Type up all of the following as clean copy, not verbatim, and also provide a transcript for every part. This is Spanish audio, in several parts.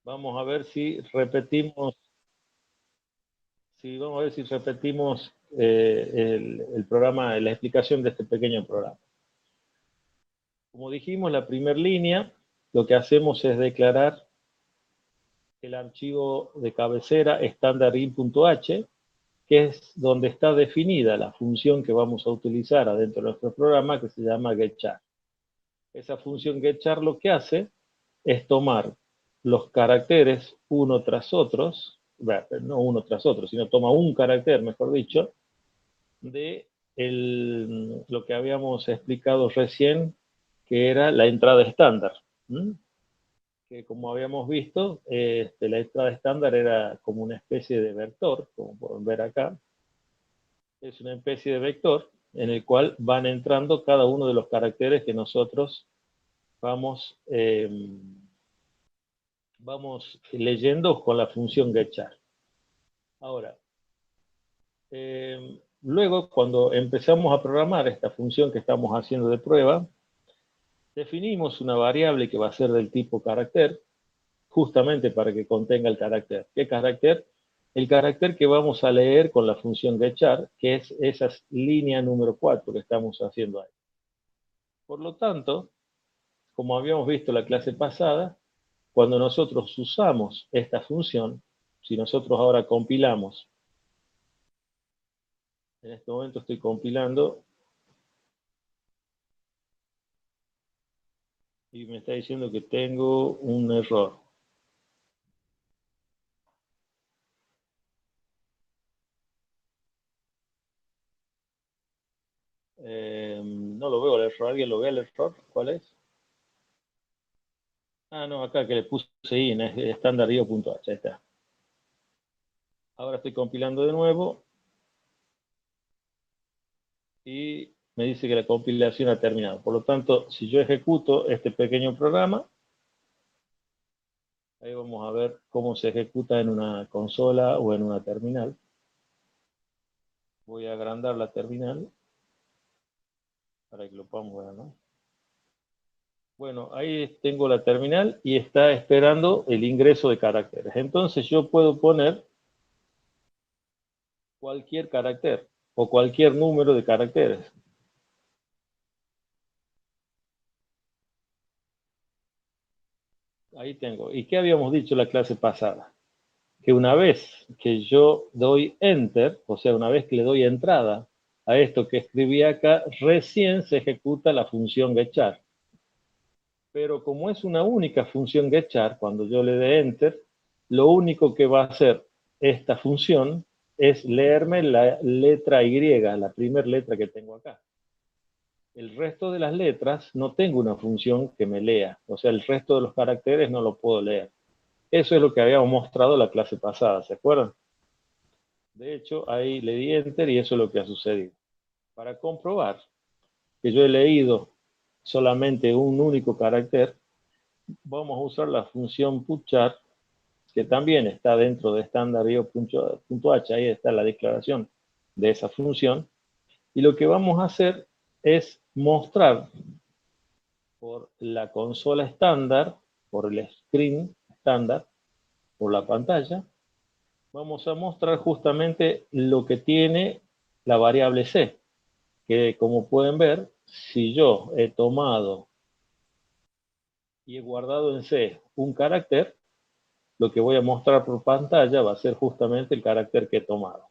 Vamos a ver si repetimos, el programa, la explicación de este pequeño programa. Como dijimos, la primera línea, lo que hacemos es declarar el archivo de cabecera standardin.h, que es donde está definida la función que vamos a utilizar adentro de nuestro programa, que se llama getChar. Esa función getChar lo que hace es tomar los caracteres uno tras otros, no uno tras otro, sino toma un carácter, mejor dicho, de lo que habíamos explicado recién, que era la entrada estándar. Que como habíamos visto, la entrada estándar era como una especie de vector, como pueden ver acá. Es una especie de vector en el cual van entrando cada uno de los caracteres que nosotros vamos leyendo con la función getChar. Ahora, luego cuando empezamos a programar esta función que estamos haciendo de prueba, definimos una variable que va a ser del tipo carácter, justamente para que contenga el carácter. ¿Qué carácter? El carácter que vamos a leer con la función getChar, que es esa línea número 4 que estamos haciendo ahí. Por lo tanto, como habíamos visto en la clase pasada, cuando nosotros usamos esta función, si nosotros ahora compilamos, en este momento estoy compilando, y me está diciendo que tengo un error. No lo veo el error. ¿Alguien lo ve el error? ¿Cuál es? Ah, no, acá que le puse in, es standard.io.h, ahí está. Ahora estoy compilando de nuevo y me dice que la compilación ha terminado. Por lo tanto, si yo ejecuto este pequeño programa, ahí vamos a ver cómo se ejecuta en una consola o en una terminal. Voy a agrandar la terminal para que lo podamos ver, ¿no? Bueno, ahí tengo la terminal y está esperando el ingreso de caracteres. Entonces yo puedo poner cualquier carácter o cualquier número de caracteres. Ahí tengo. ¿Y qué habíamos dicho en la clase pasada? Que una vez que yo doy enter, o sea, una vez que le doy entrada a esto que escribí acá, recién se ejecuta la función getChar. Pero como es una única función getChar, cuando yo le dé enter, lo único que va a hacer esta función es leerme la letra Y, la primera letra que tengo acá. El resto de las letras no tengo una función que me lea, o sea, el resto de los caracteres no lo puedo leer. Eso es lo que habíamos mostrado la clase pasada, ¿se acuerdan? De hecho, ahí le di enter y eso es lo que ha sucedido. Para comprobar que yo he leído solamente un único carácter, vamos a usar la función putchar, que también está dentro de standard.io.h, ahí está la declaración de esa función, y lo que vamos a hacer es mostrar por la consola estándar, por el screen estándar, por la pantalla, vamos a mostrar justamente lo que tiene la variable C, que como pueden ver, si yo he tomado y he guardado en C un carácter, lo que voy a mostrar por pantalla va a ser justamente el carácter que he tomado.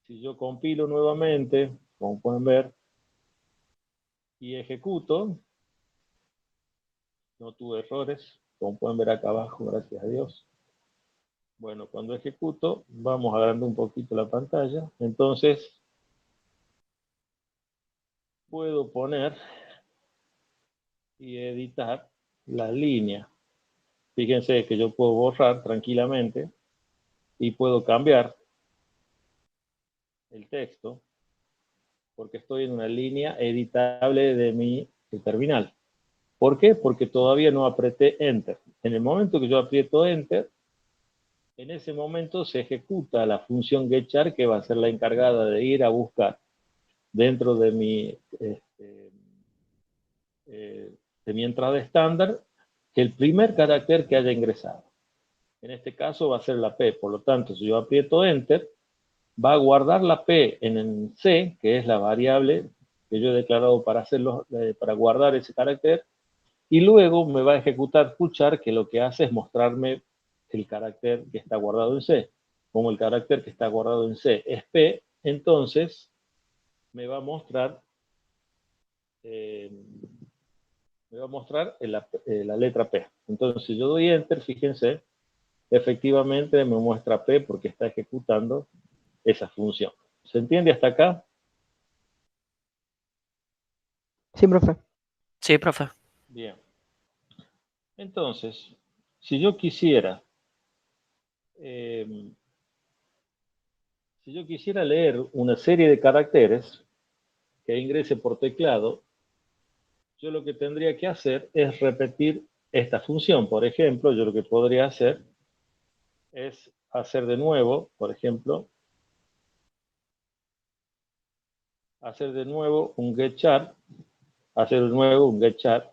Si yo compilo nuevamente, como pueden ver, y ejecuto, no tuve errores, como pueden ver acá abajo, gracias a Dios. Bueno, cuando ejecuto, vamos agrandando un poquito la pantalla. Entonces, puedo poner y editar la línea. Fíjense que yo puedo borrar tranquilamente y puedo cambiar el texto porque estoy en una línea editable de mi terminal. ¿Por qué? Porque todavía no apreté Enter. En el momento que yo aprieto Enter, en ese momento se ejecuta la función getChar, que va a ser la encargada de ir a buscar dentro de mi entrada estándar el primer carácter que haya ingresado. En este caso va a ser la P. Por lo tanto, si yo aprieto Enter, va a guardar la P en el C, que es la variable que yo he declarado para guardar ese carácter, y luego me va a ejecutar puchar, que lo que hace es mostrarme el carácter que está guardado en C. Como el carácter que está guardado en C es P, entonces me va a mostrar la letra P. Entonces, si yo doy Enter, fíjense, efectivamente me muestra P porque está ejecutando esa función. ¿Se entiende hasta acá? Sí, profe. Sí, profe. Bien. Entonces, si yo quisiera, eh, leer una serie de caracteres que ingrese por teclado, yo lo que tendría que hacer es repetir esta función. Por ejemplo, yo lo que podría hacer es hacer de nuevo, por ejemplo, hacer de nuevo un getChar, hacer de nuevo un getChar,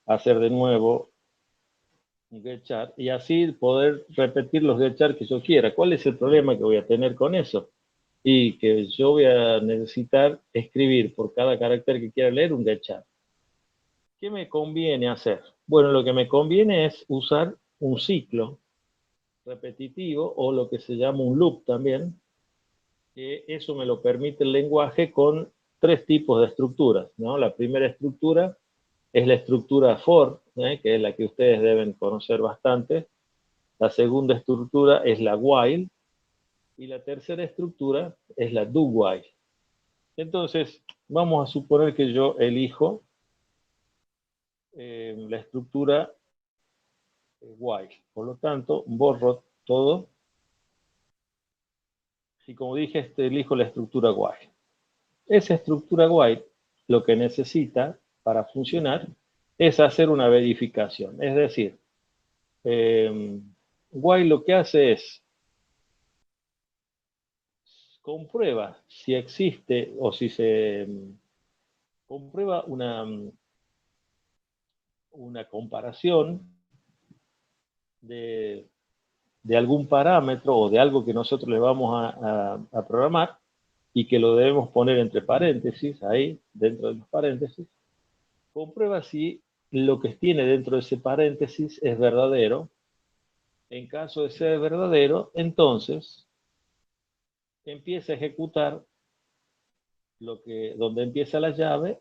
hacer de nuevo un getChar, y así poder repetir los getChar que yo quiera. ¿Cuál es el problema que voy a tener con eso? Y que yo voy a necesitar escribir por cada carácter que quiera leer un getChar. ¿Qué me conviene hacer? Bueno, lo que me conviene es usar un ciclo repetitivo o lo que se llama un loop también, que eso me lo permite el lenguaje con tres tipos de estructuras, ¿no? La primera estructura es la estructura for, que es la que ustedes deben conocer bastante. La segunda estructura es la while y la tercera estructura es la do while. Entonces, vamos a suponer que yo elijo la estructura while. Por lo tanto, borro todo y como dije, elijo la estructura while. Esa estructura while lo que necesita para funcionar es hacer una verificación. Es decir, while lo que hace es comprueba si existe o si se comprueba una comparación de, de algún parámetro o de algo que nosotros le vamos a programar y que lo debemos poner entre paréntesis, ahí, dentro de los paréntesis, comprueba si lo que tiene dentro de ese paréntesis es verdadero. En caso de ser verdadero, entonces empieza a ejecutar donde empieza la llave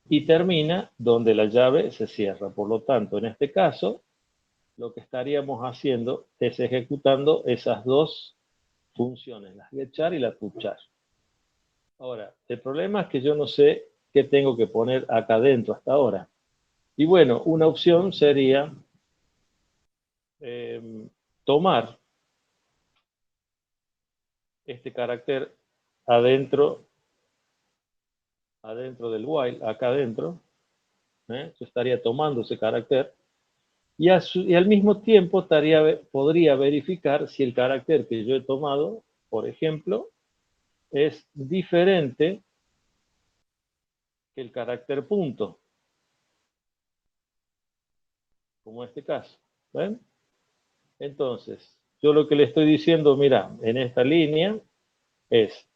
y termina donde la llave se cierra. Por lo tanto, en este caso, lo que estaríamos haciendo es ejecutando esas dos funciones, la getChar y la toChar. Ahora, el problema es que yo no sé qué tengo que poner acá adentro hasta ahora. Y bueno, una opción sería tomar este carácter adentro del while, acá adentro, yo estaría tomando ese carácter y al mismo tiempo podría verificar si el carácter que yo he tomado, por ejemplo, es diferente que el carácter punto, como este caso. ¿Ven? Entonces, yo lo que le estoy diciendo, mira, en esta línea es,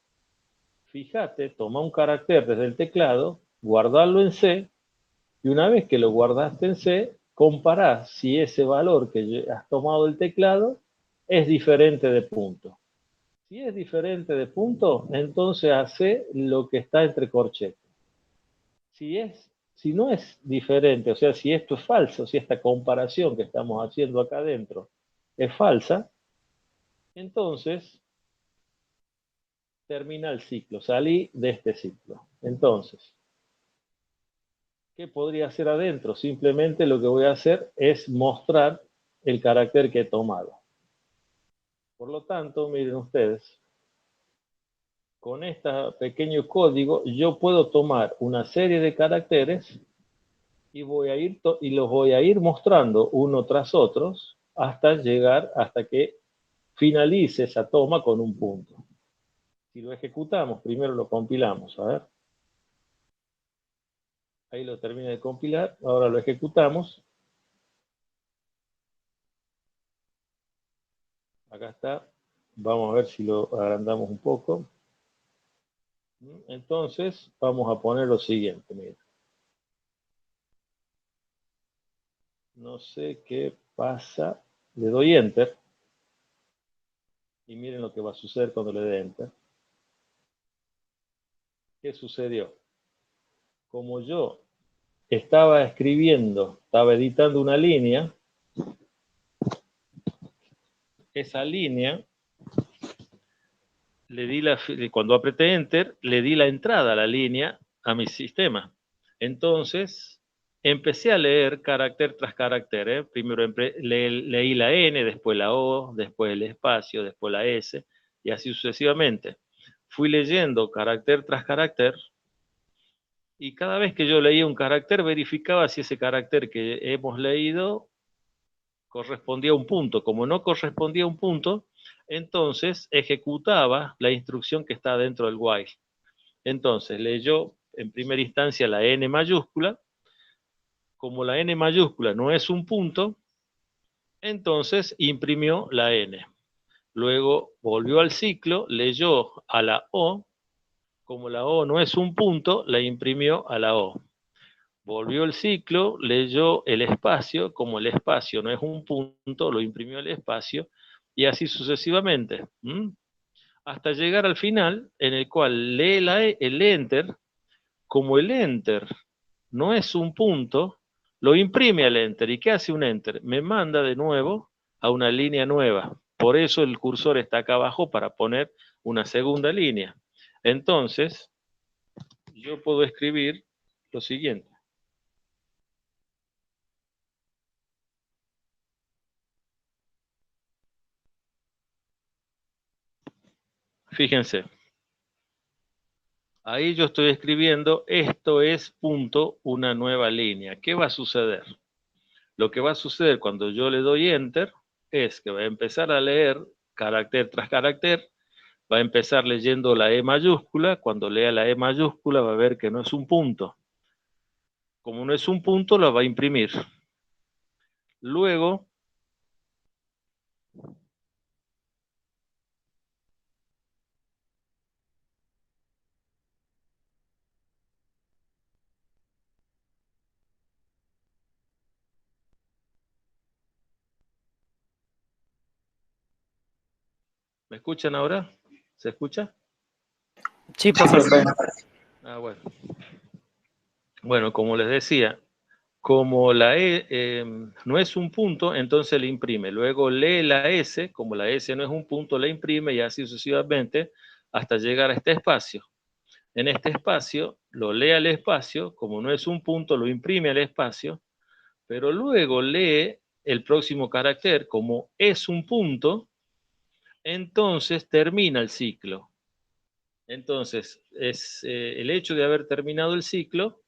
fíjate, toma un carácter desde el teclado, guardarlo en C, y una vez que lo guardaste en C, compará si ese valor que has tomado del teclado es diferente de punto. Si es diferente de punto, entonces hace lo que está entre corchetes. Si no es diferente, o sea, si esto es falso, si esta comparación que estamos haciendo acá adentro es falsa, entonces termina el ciclo, salí de este ciclo. Entonces, ¿qué podría hacer adentro? Simplemente lo que voy a hacer es mostrar el carácter que he tomado. Por lo tanto, miren ustedes, con este pequeño código yo puedo tomar una serie de caracteres y los voy a ir mostrando uno tras otros hasta que finalice esa toma con un punto. Si lo ejecutamos, primero lo compilamos, a ver. Ahí lo termina de compilar, ahora lo ejecutamos. Acá está. Vamos a ver si lo agrandamos un poco. Entonces, vamos a poner lo siguiente, mira. No sé qué pasa. Le doy Enter. Y miren lo que va a suceder cuando le dé Enter. ¿Qué sucedió? Como yo estaba escribiendo, estaba editando una línea, esa línea, cuando apreté Enter, le di la entrada a la línea a mi sistema. Entonces, empecé a leer carácter tras carácter. Primero leí la N, después la O, después el espacio, después la S, y así sucesivamente. Fui leyendo carácter tras carácter, y cada vez que yo leía un carácter, verificaba si ese carácter que hemos leído correspondía a un punto. Como no correspondía a un punto, entonces ejecutaba la instrucción que está dentro del while. Entonces leyó en primera instancia la N mayúscula. Como la N mayúscula no es un punto, entonces imprimió la N. Luego volvió al ciclo, leyó a la O. Como la O no es un punto, la imprimió a la O. Volvió el ciclo, leyó el espacio, como el espacio no es un punto, lo imprimió el espacio, y así sucesivamente, hasta llegar al final, en el cual lee el enter, como el enter no es un punto, lo imprime al enter. ¿Y qué hace un enter? Me manda de nuevo a una línea nueva. Por eso el cursor está acá abajo para poner una segunda línea. Entonces, yo puedo escribir lo siguiente. Fíjense, ahí yo estoy escribiendo, esto es punto, una nueva línea. ¿Qué va a suceder? Lo que va a suceder cuando yo le doy Enter es que va a empezar a leer carácter tras carácter, va a empezar leyendo la E mayúscula, cuando lea la E mayúscula va a ver que no es un punto. Como no es un punto, lo va a imprimir. Luego, ¿me escuchan ahora? ¿Se escucha? Sí, profe. Ah, bueno. Bueno, como les decía, como la E no es un punto, entonces le imprime. Luego lee la S, como la S no es un punto, le imprime y así sucesivamente hasta llegar a este espacio. En este espacio lo lee al espacio, como no es un punto, lo imprime al espacio, pero luego lee el próximo carácter, como es un punto, entonces termina el ciclo. Entonces, el hecho de haber terminado el ciclo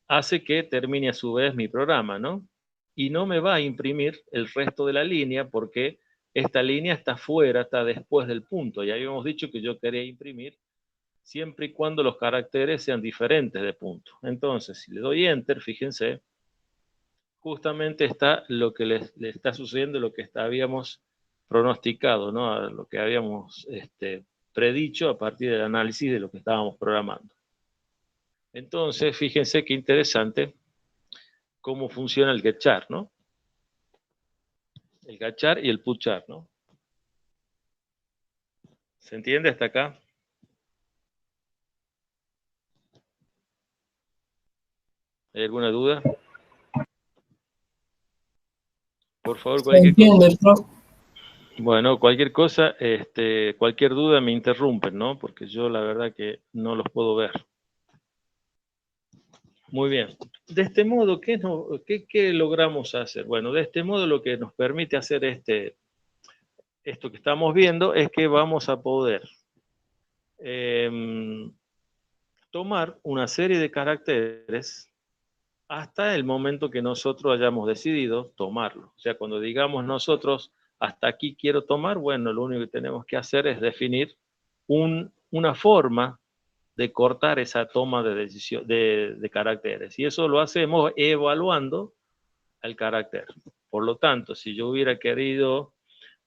hace que termine a su vez mi programa, ¿no? Y no me va a imprimir el resto de la línea porque esta línea está fuera, está después del punto. Ya habíamos dicho que yo quería imprimir siempre y cuando los caracteres sean diferentes de punto. Entonces, si le doy Enter, fíjense, justamente está lo que le está sucediendo, lo que habíamos pronosticado, ¿no? Lo que habíamos predicho a partir del análisis de lo que estábamos programando. Entonces, fíjense qué interesante cómo funciona el getchar, ¿no? El gachar y el puchar, ¿no? ¿Se entiende hasta acá? ¿Hay alguna duda? Por favor, Se cualquier cosa. entiende, profe. Bueno, cualquier cosa, cualquier duda me interrumpen, ¿no? Porque yo la verdad que no los puedo ver. Muy bien. De este modo, ¿qué logramos hacer? Bueno, de este modo lo que nos permite hacer esto que estamos viendo es que vamos a poder tomar una serie de caracteres hasta el momento que nosotros hayamos decidido tomarlo. O sea, cuando digamos nosotros, hasta aquí quiero tomar, bueno, lo único que tenemos que hacer es definir una forma de cortar esa toma de decisión de caracteres. Y eso lo hacemos evaluando el carácter. Por lo tanto, si yo hubiera querido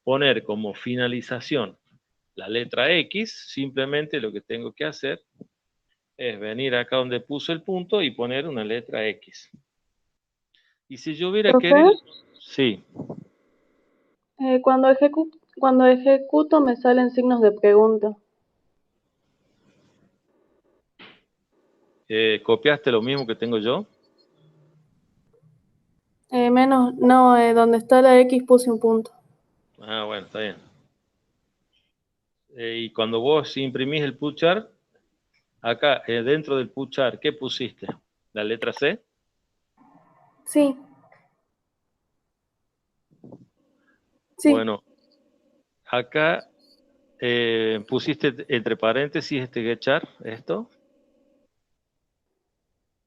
poner como finalización la letra X, simplemente lo que tengo que hacer es venir acá donde puse el punto y poner una letra X. Y si yo hubiera Profe, querido... Sí. cuando ejecuto me salen signos de pregunta. ¿Copiaste lo mismo que tengo yo? Donde está la X puse un punto. Ah, bueno, está bien. Y cuando vos imprimís el puchar, acá dentro del puchar, ¿qué pusiste? ¿La letra C? Sí, sí. Bueno, acá pusiste entre paréntesis este getchar, esto.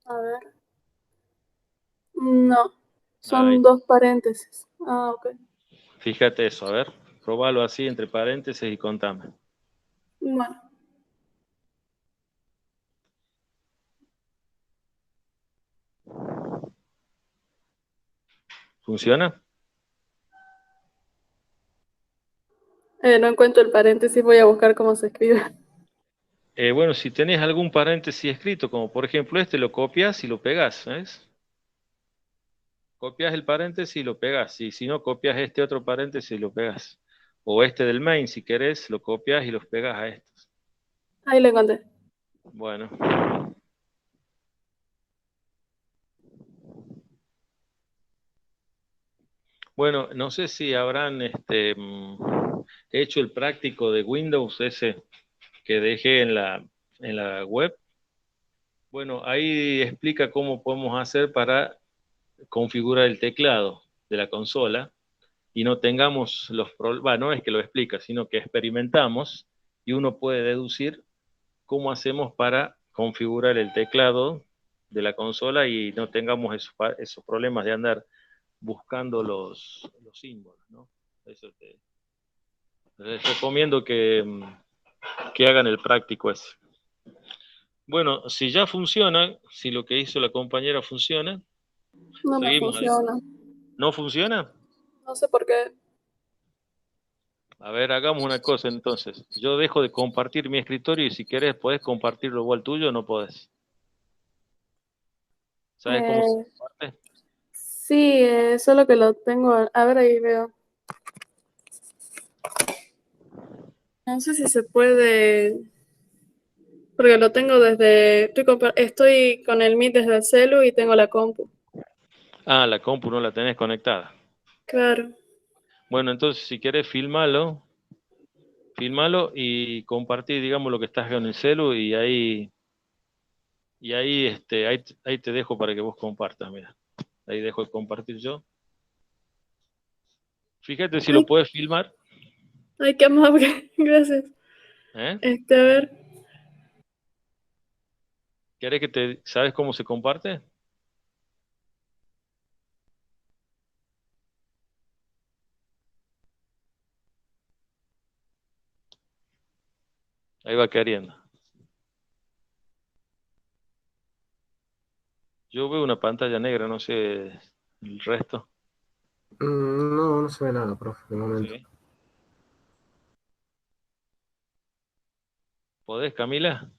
A ver. No, Ahí. son dos paréntesis. Ah, ok. Fíjate eso, a ver. Probalo así entre paréntesis y contame. Bueno, ¿Funciona? no encuentro el paréntesis, voy a buscar cómo se escribe. Bueno, si tenés algún paréntesis escrito, como por ejemplo este, lo copias y lo pegas, ¿ves? Copias el paréntesis y lo pegas. Y si no, copias este otro paréntesis y lo pegas. O este del main, si querés, lo copias y los pegas a estos. Ahí lo encontré. Bueno. Bueno, no sé si habrán hecho el práctico de Windows ese que dejé en la web. Bueno, ahí explica cómo podemos hacer para configurar el teclado de la consola y no tengamos los problemas, no es que lo explica, sino que experimentamos y uno puede deducir cómo hacemos para configurar el teclado de la consola y no tengamos esos problemas de andar buscando los símbolos, ¿no? Eso les recomiendo que hagan el práctico ese. Bueno, si ya funciona, si lo que hizo la compañera funciona, No me seguimos adelante. funciona. ¿No funciona? No sé por qué. A ver, hagamos una cosa entonces. Yo dejo de compartir mi escritorio y si querés podés compartirlo igual tuyo o no podés. ¿Sabes cómo se Eh, comparte? sí, solo que lo tengo. A ver, ahí veo. No sé si se puede. Porque lo tengo desde. Estoy con el Meet desde el celu y tengo la compu. Ah, la compu no la tenés conectada. Claro. Bueno, entonces si querés filmalo y compartir, digamos, lo que estás en el celu ahí te dejo para que vos compartas, mira. Ahí dejo de compartir yo. Fíjate si lo Ay, puedes filmar, ay, qué amable. Gracias. ¿eh? A ver. ¿Sabes cómo se comparte? Ahí va queriendo. Yo veo una pantalla negra, no sé el resto. No, no se ve nada, profe, de momento. Sí. ¿Podés, Camila?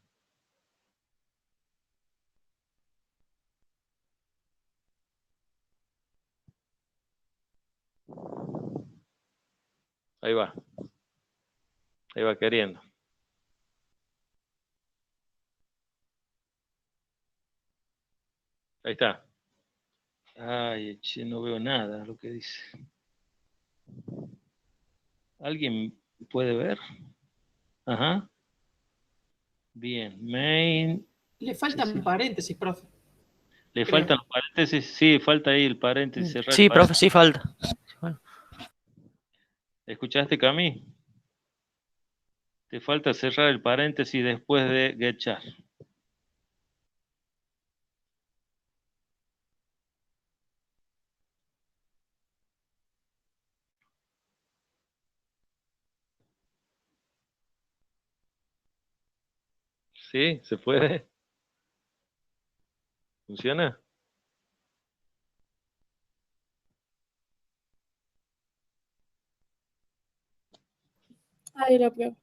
Ahí va. Ahí va queriendo. Ahí está. Ay, che, no veo nada lo que dice. ¿Alguien puede ver? Ajá. Bien. Main. Le Sí, faltan sí. paréntesis, profe. ¿Le Creo. faltan los paréntesis? Sí, falta ahí el paréntesis, cerrar el Sí, profe, paréntesis. sí falta. Bueno, ¿Escuchaste, Cami? Te falta cerrar el paréntesis después de getchar. ¿Sí? ¿Se puede? ¿Funciona? Ahí la prueba.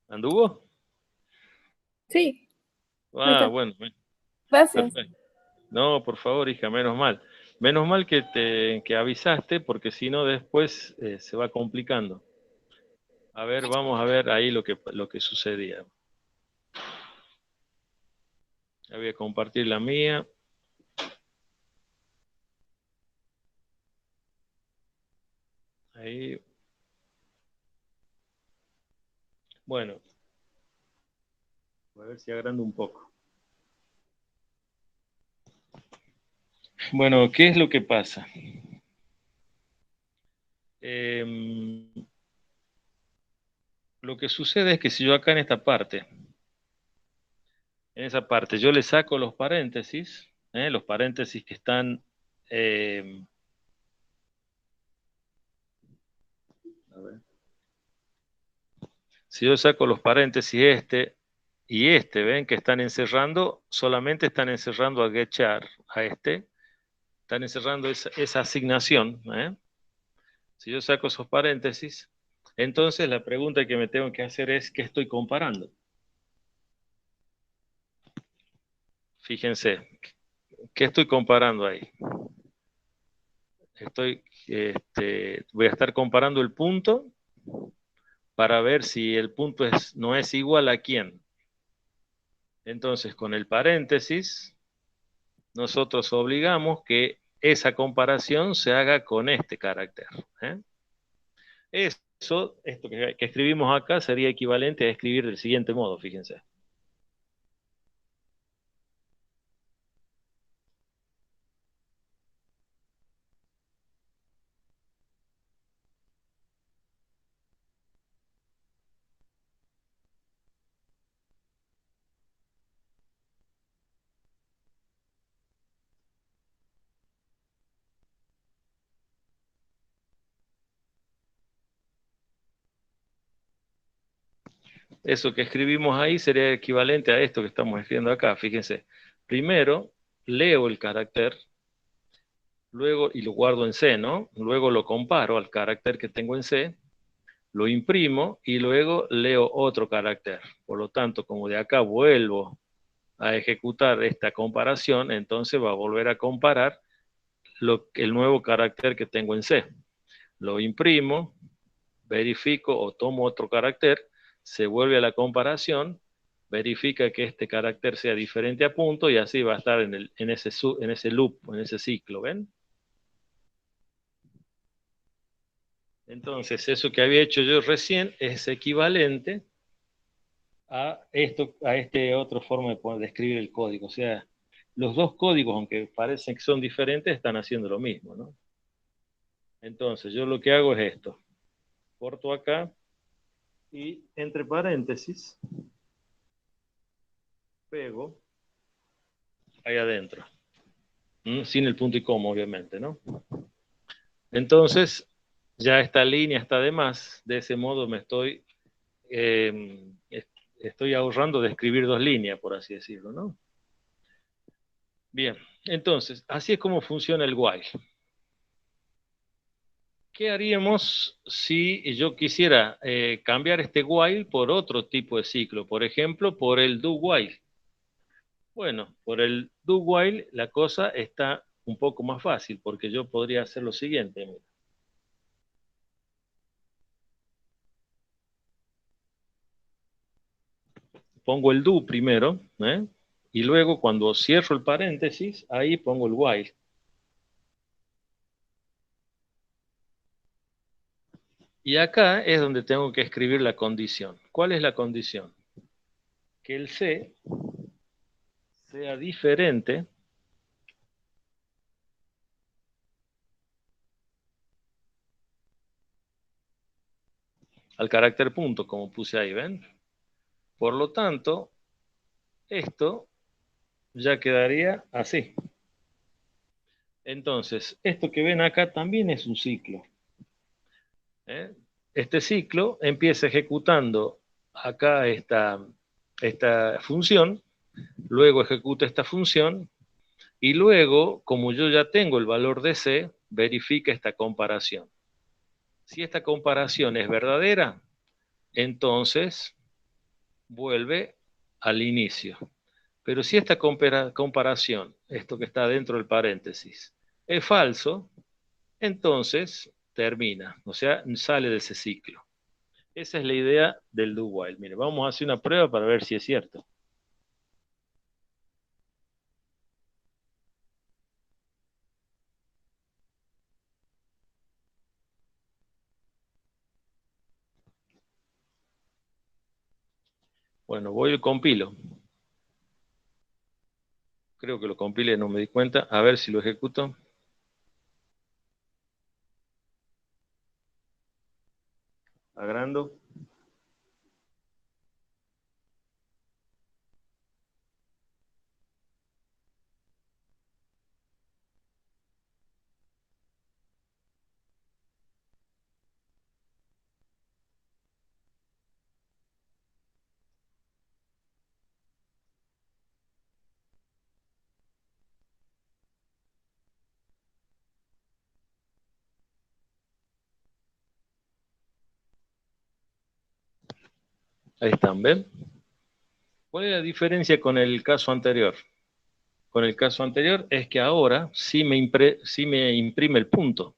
¿Anduvo? Sí, ahí Ah, está. bueno, Gracias. perfecto. No, por favor, hija, menos mal. Menos mal que avisaste, porque si no después se va complicando. A ver, vamos a ver ahí lo que sucedía. Ya voy a compartir la mía. Ahí. Bueno, a ver si agrando un poco. Bueno, ¿qué es lo que pasa? Lo que sucede es que si yo acá en esta parte, yo le saco los paréntesis que están, a ver, si yo saco los paréntesis y ven que están encerrando, solamente están encerrando a getchar, están encerrando esa asignación, ¿eh? Si yo saco esos paréntesis, entonces la pregunta que me tengo que hacer es, ¿qué estoy comparando? Fíjense, ¿qué estoy comparando ahí? Voy a estar comparando el punto para ver si el punto no es igual a quién. Entonces, con el paréntesis, nosotros obligamos que esa comparación se haga con este carácter, ¿eh? Esto que escribimos acá sería equivalente a escribir del siguiente modo, fíjense. Eso que escribimos ahí sería equivalente a esto que estamos escribiendo acá, fíjense. Primero, leo el carácter, luego, y lo guardo en C, ¿no? Luego lo comparo al carácter que tengo en C, lo imprimo y luego leo otro carácter. Por lo tanto, como de acá vuelvo a ejecutar esta comparación, entonces va a volver a comparar el nuevo carácter que tengo en C. Lo imprimo, verifico o tomo otro carácter, se vuelve a la comparación, verifica que este carácter sea diferente a punto y así va a estar en ese loop, en ese ciclo, ¿ven? Entonces, eso que había hecho yo recién es equivalente a este otra forma de escribir el código. O sea, los dos códigos, aunque parecen que son diferentes, están haciendo lo mismo, ¿no? Entonces, yo lo que hago es esto. Corto acá y entre paréntesis pego ahí adentro. Sin el punto y coma, obviamente, ¿no? Entonces, ya esta línea está de más. De ese modo eh, estoy ahorrando de escribir dos líneas, por así decirlo, ¿no? Bien, entonces, así es como funciona el while. ¿Qué haríamos si yo quisiera cambiar este while por otro tipo de ciclo? Por ejemplo, por el do while. Bueno, por el do while la cosa está un poco más fácil, porque yo podría hacer lo siguiente. Mira. Pongo el do primero, ¿eh? Y luego cuando cierro el paréntesis, ahí pongo el while. Y acá es donde tengo que escribir la condición. ¿Cuál es la condición? Que el C sea diferente al carácter punto, como puse ahí, ¿ven? Por lo tanto, esto ya quedaría así. Entonces, esto que ven acá también es un ciclo. ¿Eh? Este ciclo empieza ejecutando acá esta función, luego ejecuta esta función, y luego, como yo ya tengo el valor de C, verifica esta comparación. Si esta comparación es verdadera, entonces vuelve al inicio. Pero si esta comparación, esto que está dentro del paréntesis, es falso, entonces termina, o sea, sale de ese ciclo. Esa es la idea del do while. Mire, vamos a hacer una prueba para ver si es cierto. Bueno, voy y compilo. Creo que lo compile, no me di cuenta. A ver si lo ejecuto. Agrando. Ahí están, ¿ven? ¿Cuál es la diferencia con el caso anterior? Con el caso anterior es que ahora sí me imprime el punto,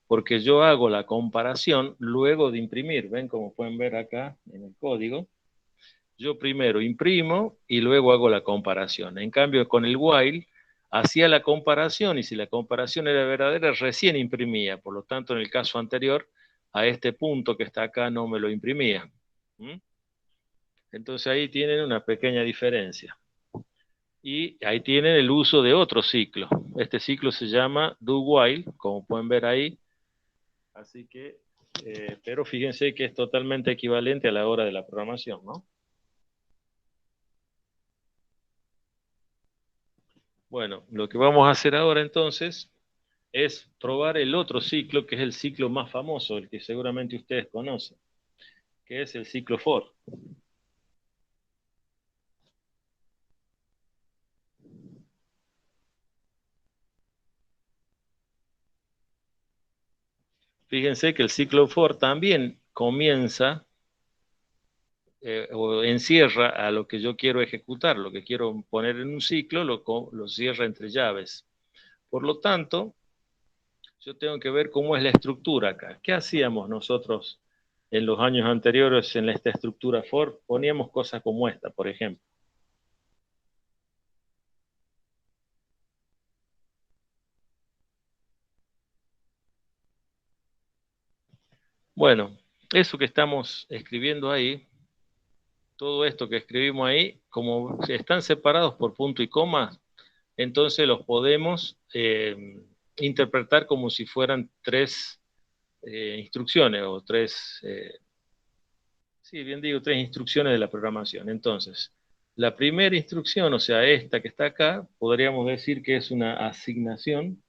porque yo hago la comparación luego de imprimir. ¿Ven? Como pueden ver acá en el código. Yo primero imprimo y luego hago la comparación. En cambio, con el while, hacía la comparación y si la comparación era verdadera, recién imprimía. Por lo tanto, en el caso anterior, a este punto que está acá no me lo imprimía. ¿Mm? Entonces ahí tienen una pequeña diferencia. Y ahí tienen el uso de otro ciclo. Este ciclo se llama do while, como pueden ver ahí. Así que, pero fíjense que es totalmente equivalente a la hora de la programación, ¿no? Bueno, lo que vamos a hacer ahora entonces es probar el otro ciclo, que es el ciclo más famoso, el que seguramente ustedes conocen, que es el ciclo for. Fíjense que el ciclo for también comienza o encierra a lo que yo quiero ejecutar, lo que quiero poner en un ciclo, lo cierra entre llaves. Por lo tanto, yo tengo que ver cómo es la estructura acá. ¿Qué hacíamos nosotros en los años anteriores en esta estructura for? Poníamos cosas como esta, por ejemplo. Bueno, eso que estamos escribiendo ahí, todo esto que escribimos ahí, como están separados por punto y coma, entonces los podemos interpretar como si fueran tres instrucciones o tres, sí, bien digo, tres instrucciones de la programación. Entonces, la primera instrucción, o sea, esta que está acá, podríamos decir que es una asignación.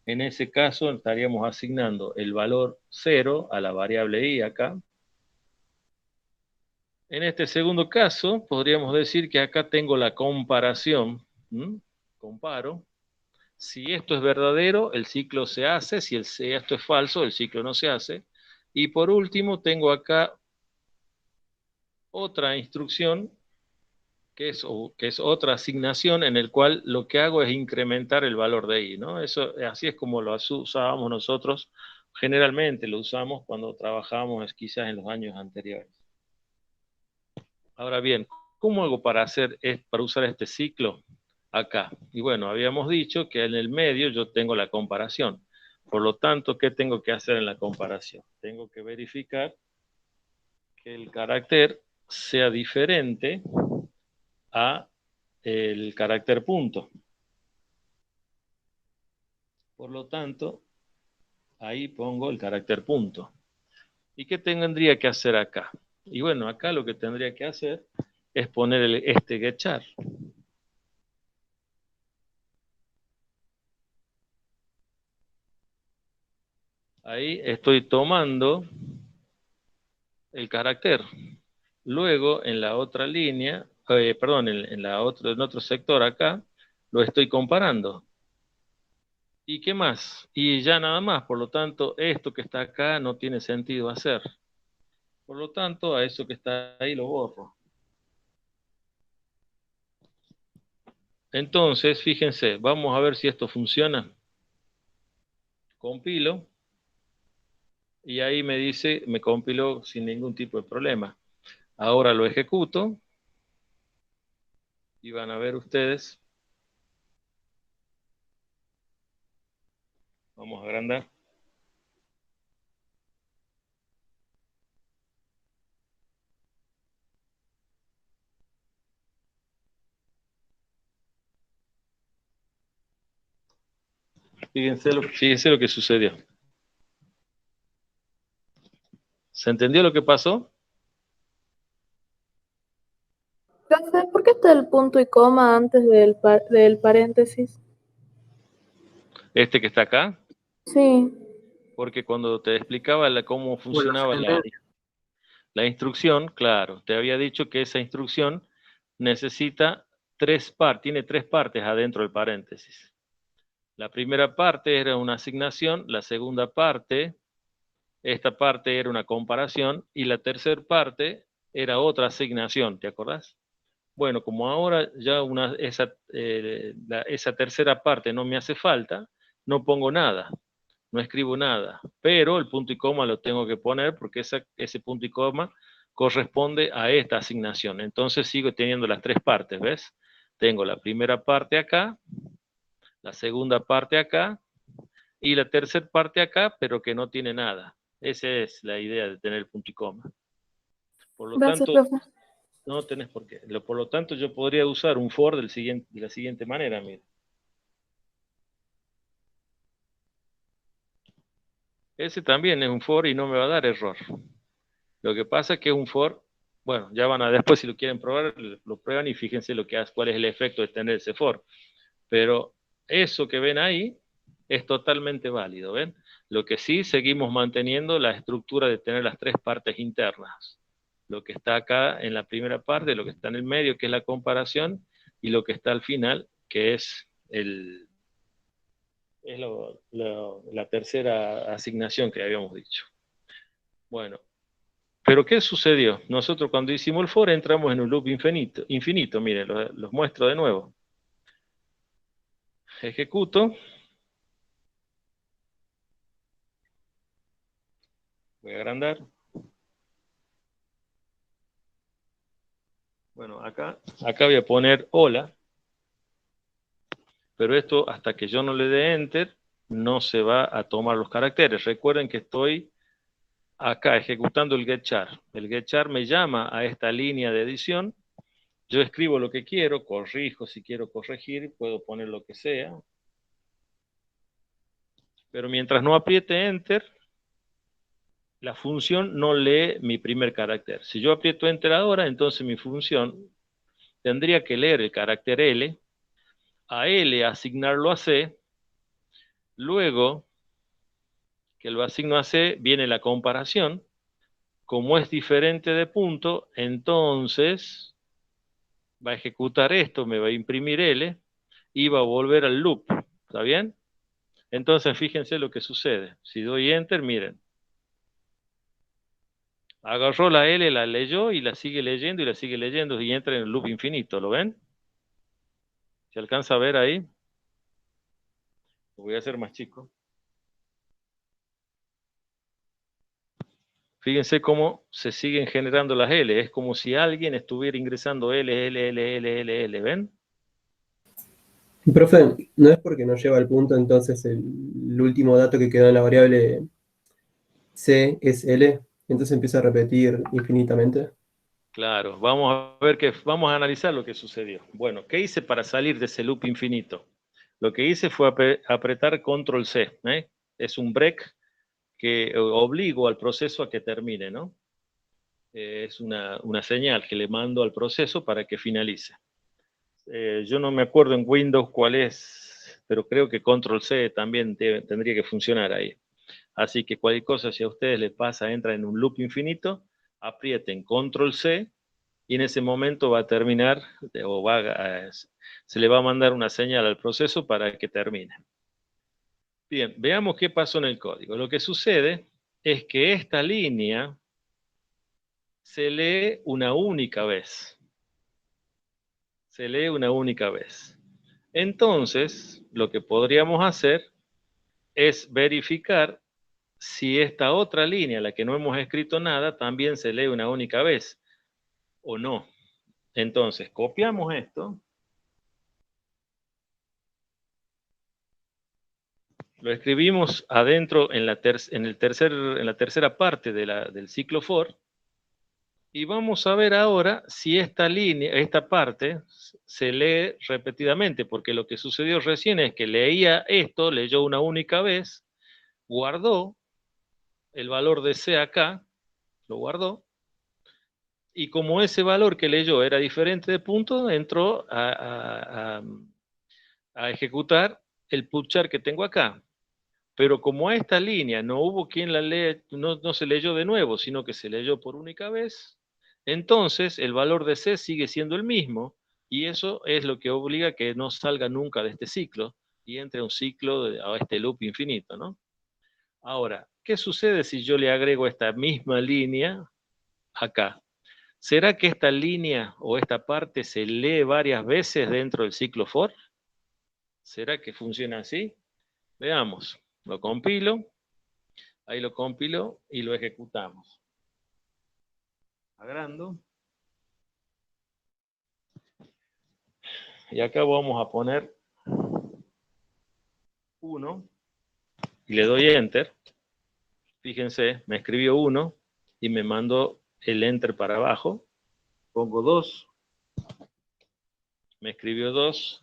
En ese caso, estaríamos asignando el valor 0 a la variable i acá. En este segundo caso, podríamos decir que acá tengo la comparación. Comparo. Si esto es verdadero, el ciclo se hace. Si esto es falso, el ciclo no se hace. Y por último, tengo acá otra instrucción, que es otra asignación en el cual lo que hago es incrementar el valor de i, ¿no? Así es como lo usábamos nosotros. Generalmente lo usamos cuando trabajábamos quizás en los años anteriores. Ahora bien, ¿cómo hago para usar este ciclo acá? Y bueno, habíamos dicho que en el medio yo tengo la comparación. Por lo tanto, ¿qué tengo que hacer en la comparación? Tengo que verificar que el carácter sea diferente a el carácter punto. Por lo tanto, ahí pongo el carácter punto. ¿Y qué tendría que hacer acá? Y bueno, acá lo que tendría que hacer es poner este getchar. Ahí estoy tomando el carácter. Luego, en la otra línea, perdón, en otro sector acá, lo estoy comparando. ¿Y qué más? Y ya nada más, por lo tanto, esto que está acá no tiene sentido hacer. Por lo tanto, a eso que está ahí lo borro. Entonces, fíjense, vamos a ver si esto funciona. Compilo. Y ahí me dice, me compiló sin ningún tipo de problema. Ahora lo ejecuto. Y van a ver ustedes. Vamos a agrandar. Fíjense lo que sucedió. ¿Se entendió lo que pasó? Profe, ¿por qué está el punto y coma antes del paréntesis? Este que está acá. Sí. Porque cuando te explicaba cómo Bueno, la funcionaba sentencia. la instrucción, claro, te había dicho que esa instrucción necesita tiene tres partes adentro del paréntesis. La primera parte era una asignación, la segunda parte, esta parte era una comparación, y la tercera parte era otra asignación, ¿te acordás? Bueno, como ahora ya esa tercera parte no me hace falta, no pongo nada, no escribo nada, pero el punto y coma lo tengo que poner porque ese punto y coma corresponde a esta asignación. Entonces sigo teniendo las tres partes, ¿ves? Tengo la primera parte acá, la segunda parte acá y la tercera parte acá, pero que no tiene nada. Esa es la idea de tener punto y coma. Por lo Gracias, tanto, profe. no tenés por qué. Por lo tanto, yo podría usar un for de la siguiente manera, mira. Ese también es un for y no me va a dar error. Lo que pasa es que es un for, bueno, ya van a después si lo quieren probar, lo prueban y fíjense cuál es el efecto de tener ese for. Pero eso que ven ahí es totalmente válido, ¿ven? Lo que sí seguimos manteniendo la estructura de tener las tres partes internas. Lo que está acá en la primera parte, lo que está en el medio, que es la comparación, y lo que está al final, que es la tercera asignación que habíamos dicho. Bueno, pero ¿qué sucedió? Nosotros cuando hicimos el for entramos en un loop infinito. Miren, los muestro de nuevo. Ejecuto. Voy a agrandar. Bueno, acá voy a poner hola. Pero esto, hasta que yo no le dé enter, no se va a tomar los caracteres. Recuerden que estoy acá ejecutando el getChar. El getChar me llama a esta línea de edición. Yo escribo lo que quiero, corrijo si quiero corregir, puedo poner lo que sea. Pero mientras no apriete enter, la función no lee mi primer carácter. Si yo aprieto enter ahora, entonces mi función tendría que leer el carácter L, a L asignarlo a C, luego que lo asigno a C viene la comparación. Como es diferente de punto, entonces va a ejecutar esto, me va a imprimir L y va a volver al loop. ¿Está bien? Entonces fíjense lo que sucede. Si doy enter, miren. Agarró la L, la leyó y la sigue leyendo y la sigue leyendo y entra en el loop infinito. ¿Lo ven? ¿Se alcanza a ver ahí? Lo voy a hacer más chico. Fíjense cómo se siguen generando las L. Es como si alguien estuviera ingresando L, L, L, L, L, L. ¿Ven? Profe, ¿no es porque no lleva al punto entonces el último dato que quedó en la variable C es L? Entonces empieza a repetir infinitamente. Claro, vamos a analizar lo que sucedió. Bueno, ¿qué hice para salir de ese loop infinito? Lo que hice fue apretar control C, ¿eh? Es un break que obligo al proceso a que termine, ¿no? Es una señal que le mando al proceso para que finalice. Yo no me acuerdo en Windows cuál es, pero creo que control C también tendría que funcionar ahí. Así que cualquier cosa, si a ustedes les pasa, entra en un loop infinito, aprieten control C y en ese momento va a terminar se le va a mandar una señal al proceso para que termine. Bien, veamos qué pasó en el código. Lo que sucede es que esta línea se lee una única vez. Se lee una única vez. Entonces, lo que podríamos hacer es verificar si esta otra línea, la que no hemos escrito nada, también se lee una única vez o no. Entonces, copiamos esto. Lo escribimos adentro en la tercera parte del ciclo for. Y vamos a ver ahora si esta línea, esta parte, se lee repetidamente, porque lo que sucedió recién es que leía esto, leyó una única vez, guardó el valor de C acá, lo guardó, y como ese valor que leyó era diferente de punto, entró a ejecutar el putchar que tengo acá. Pero como a esta línea no hubo quien la lea, no se leyó de nuevo, sino que se leyó por única vez, entonces el valor de C sigue siendo el mismo, y eso es lo que obliga a que no salga nunca de este ciclo y entre a un ciclo, a este loop infinito, ¿no? Ahora, ¿qué sucede si yo le agrego esta misma línea acá? ¿Será que esta línea o esta parte se lee varias veces dentro del ciclo for? ¿Será que funciona así? Veamos, lo compilo, ahí lo compilo y lo ejecutamos. Agrando. Y acá vamos a poner 1 y le doy Enter. Fíjense, me escribió 1 y me mandó el Enter para abajo. Pongo 2, me escribió 2.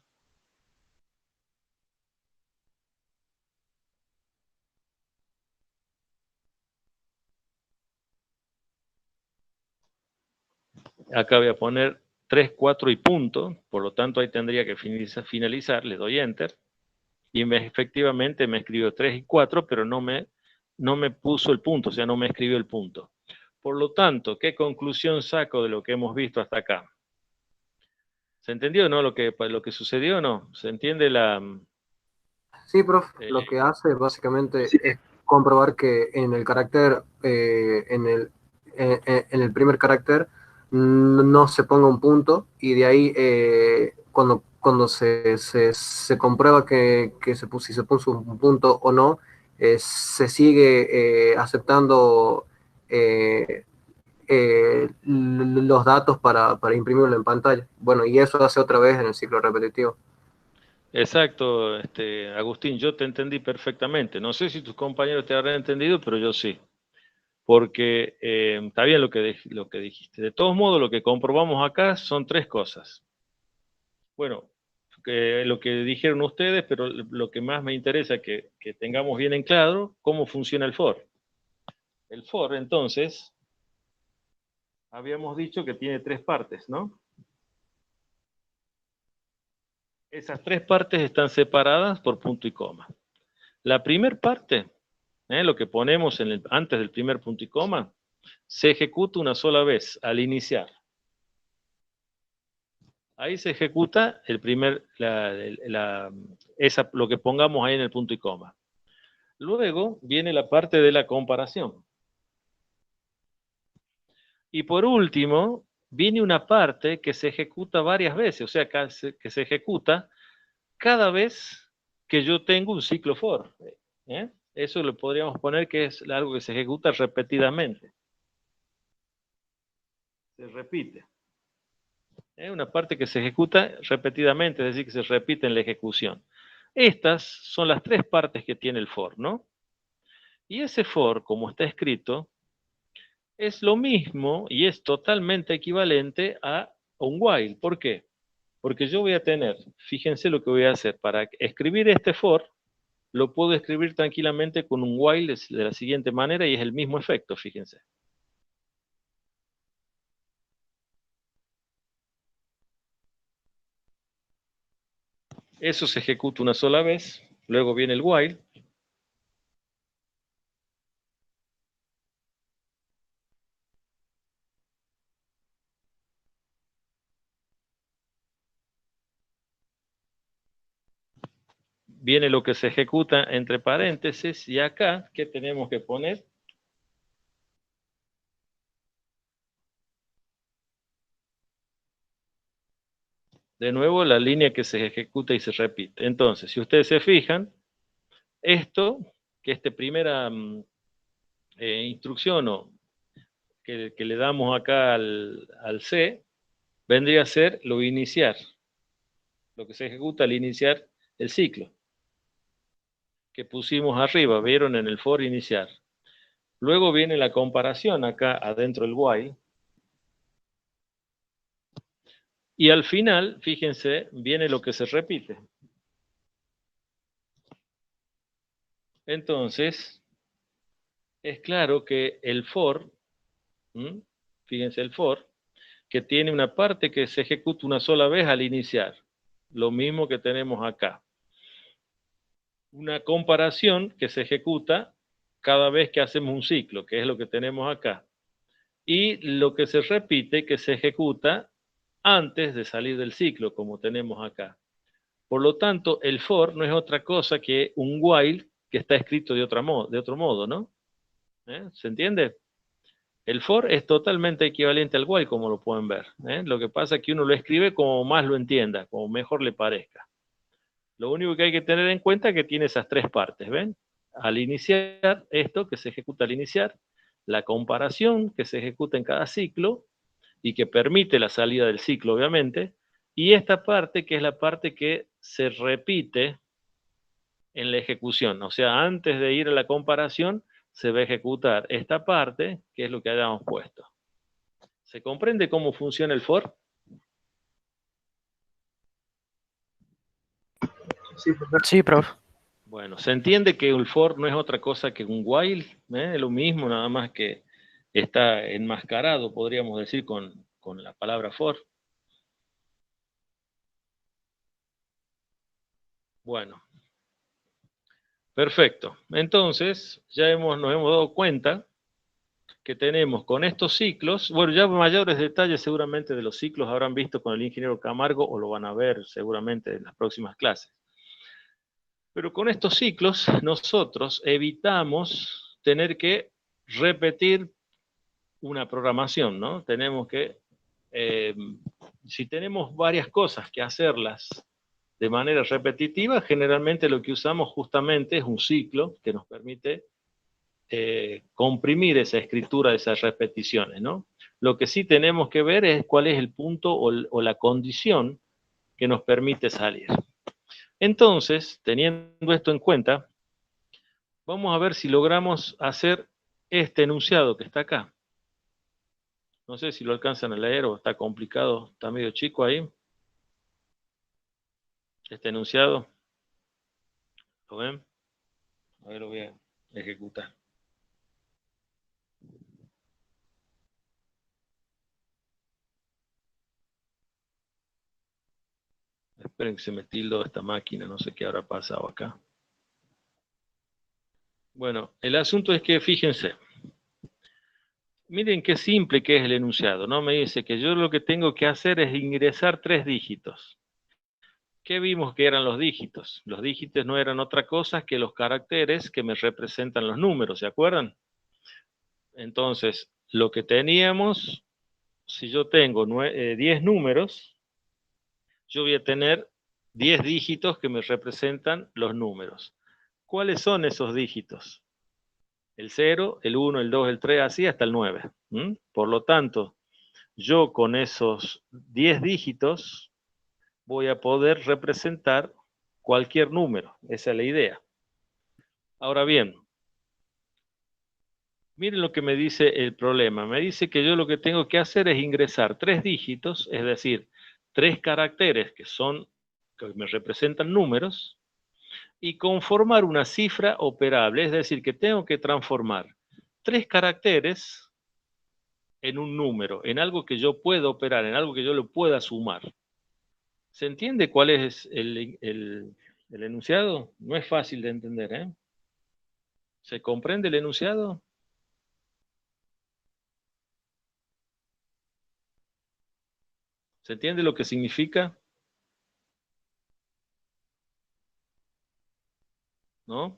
Acá voy a poner 3, 4 y punto, por lo tanto ahí tendría que finalizar, le doy Enter, y efectivamente me escribió 3 y 4, pero no me puso el punto, o sea, no me escribió el punto. Por lo tanto, ¿qué conclusión saco de lo que hemos visto hasta acá? ¿Se entendió, no? Lo que sucedió, ¿no? ¿Se entiende la...? Sí, prof, lo que hace básicamente es comprobar que en el carácter, en el primer carácter, no se ponga un punto y de ahí cuando se comprueba si se puso un punto o no, se sigue aceptando los datos para imprimirlo en pantalla. Bueno, y eso hace otra vez en el ciclo repetitivo. Exacto, Agustín, yo te entendí perfectamente. No sé si tus compañeros te habrán entendido, pero yo sí. Porque está bien lo que dijiste. De todos modos, lo que comprobamos acá son 3 cosas. Bueno, lo que dijeron ustedes, pero lo que más me interesa es que tengamos bien en claro cómo funciona el for. El for, entonces, habíamos dicho que tiene 3 partes, ¿no? Esas 3 partes están separadas por punto y coma. La primera parte, lo que ponemos antes del primer punto y coma, se ejecuta una sola vez al iniciar. Ahí se ejecuta lo que pongamos ahí en el punto y coma. Luego viene la parte de la comparación. Y por último, viene una parte que se ejecuta varias veces, o sea, que se ejecuta cada vez que yo tengo un ciclo for. Eso lo podríamos poner que es algo que se ejecuta repetidamente. Se repite. Una parte que se ejecuta repetidamente, es decir, que se repite en la ejecución. Estas son las 3 partes que tiene el for, ¿no? Y ese for, como está escrito, es lo mismo y es totalmente equivalente a un while. ¿Por qué? Porque yo voy a tener, fíjense lo que voy a hacer, para escribir este for, lo puedo escribir tranquilamente con un while de la siguiente manera y es el mismo efecto, fíjense. Eso se ejecuta una sola vez, luego viene el while. viene lo que se ejecuta entre paréntesis, y acá, ¿qué tenemos que poner? De nuevo, la línea que se ejecuta y se repite. Entonces, si ustedes se fijan, esto, que esta primera instrucción que le damos acá al C, vendría a ser lo iniciar, lo que se ejecuta al iniciar el ciclo, que pusimos arriba, vieron en el for iniciar. Luego viene la comparación acá adentro del while. Y al final, fíjense, viene lo que se repite. Entonces, es claro que el for, fíjense el for, que tiene una parte que se ejecuta una sola vez al iniciar. Lo mismo que tenemos acá. Una comparación que se ejecuta cada vez que hacemos un ciclo, que es lo que tenemos acá. Y lo que se repite, que se ejecuta antes de salir del ciclo, como tenemos acá. Por lo tanto, el for no es otra cosa que un while que está escrito de otro modo, ¿no? ¿Se entiende? El for es totalmente equivalente al while, como lo pueden ver. Lo que pasa es que uno lo escribe como más lo entienda, como mejor le parezca. Lo único que hay que tener en cuenta es que tiene esas tres partes, ¿ven? Al iniciar esto, que se ejecuta al iniciar, la comparación que se ejecuta en cada ciclo y que permite la salida del ciclo, obviamente, y esta parte que es la parte que se repite en la ejecución. O sea, antes de ir a la comparación, se va a ejecutar esta parte, que es lo que hayamos puesto. ¿Se comprende cómo funciona el for? Sí, profe. Bueno, se entiende que el for no es otra cosa que un while, es lo mismo, nada más que está enmascarado, podríamos decir, con la palabra for. Bueno, perfecto. Entonces, ya nos hemos dado cuenta que tenemos con estos ciclos, bueno, ya mayores detalles seguramente de los ciclos habrán visto con el ingeniero Camargo o lo van a ver seguramente en las próximas clases. Pero con estos ciclos nosotros evitamos tener que repetir una programación, ¿no? Tenemos que, si tenemos varias cosas que hacerlas de manera repetitiva, generalmente lo que usamos justamente es un ciclo que nos permite comprimir esa escritura de esas repeticiones, ¿no? Lo que sí tenemos que ver es cuál es el punto o la condición que nos permite salir. Entonces, teniendo esto en cuenta, vamos a ver si logramos hacer este enunciado que está acá. No sé si lo alcanzan a leer o está complicado, está medio chico ahí. Este enunciado. ¿Lo ven? A ver, lo voy a ejecutar. Esperen que se me tildó esta máquina, no sé qué habrá pasado acá. Bueno, el asunto es que, fíjense, miren qué simple que es el enunciado, ¿no? Me dice que yo lo que tengo que hacer es ingresar 3 dígitos. ¿Qué vimos que eran los dígitos? Los dígitos no eran otra cosa que los caracteres que me representan los números, ¿se acuerdan? Entonces, lo que teníamos, si yo tengo 10 números, yo voy a tener 10 dígitos que me representan los números. ¿Cuáles son esos dígitos? El 0, el 1, el 2, el 3, así hasta el 9. Por lo tanto, yo con esos 10 dígitos voy a poder representar cualquier número. Esa es la idea. Ahora bien, miren lo que me dice el problema. Me dice que yo lo que tengo que hacer es ingresar 3 dígitos, es decir, 3 caracteres que me representan números, y conformar una cifra operable, es decir, que tengo que transformar 3 caracteres en un número, en algo que yo pueda operar, en algo que yo lo pueda sumar. ¿Se entiende cuál es el enunciado? No es fácil de entender, ¿eh? ¿Se comprende el enunciado? ¿Se entiende lo que significa? ¿no?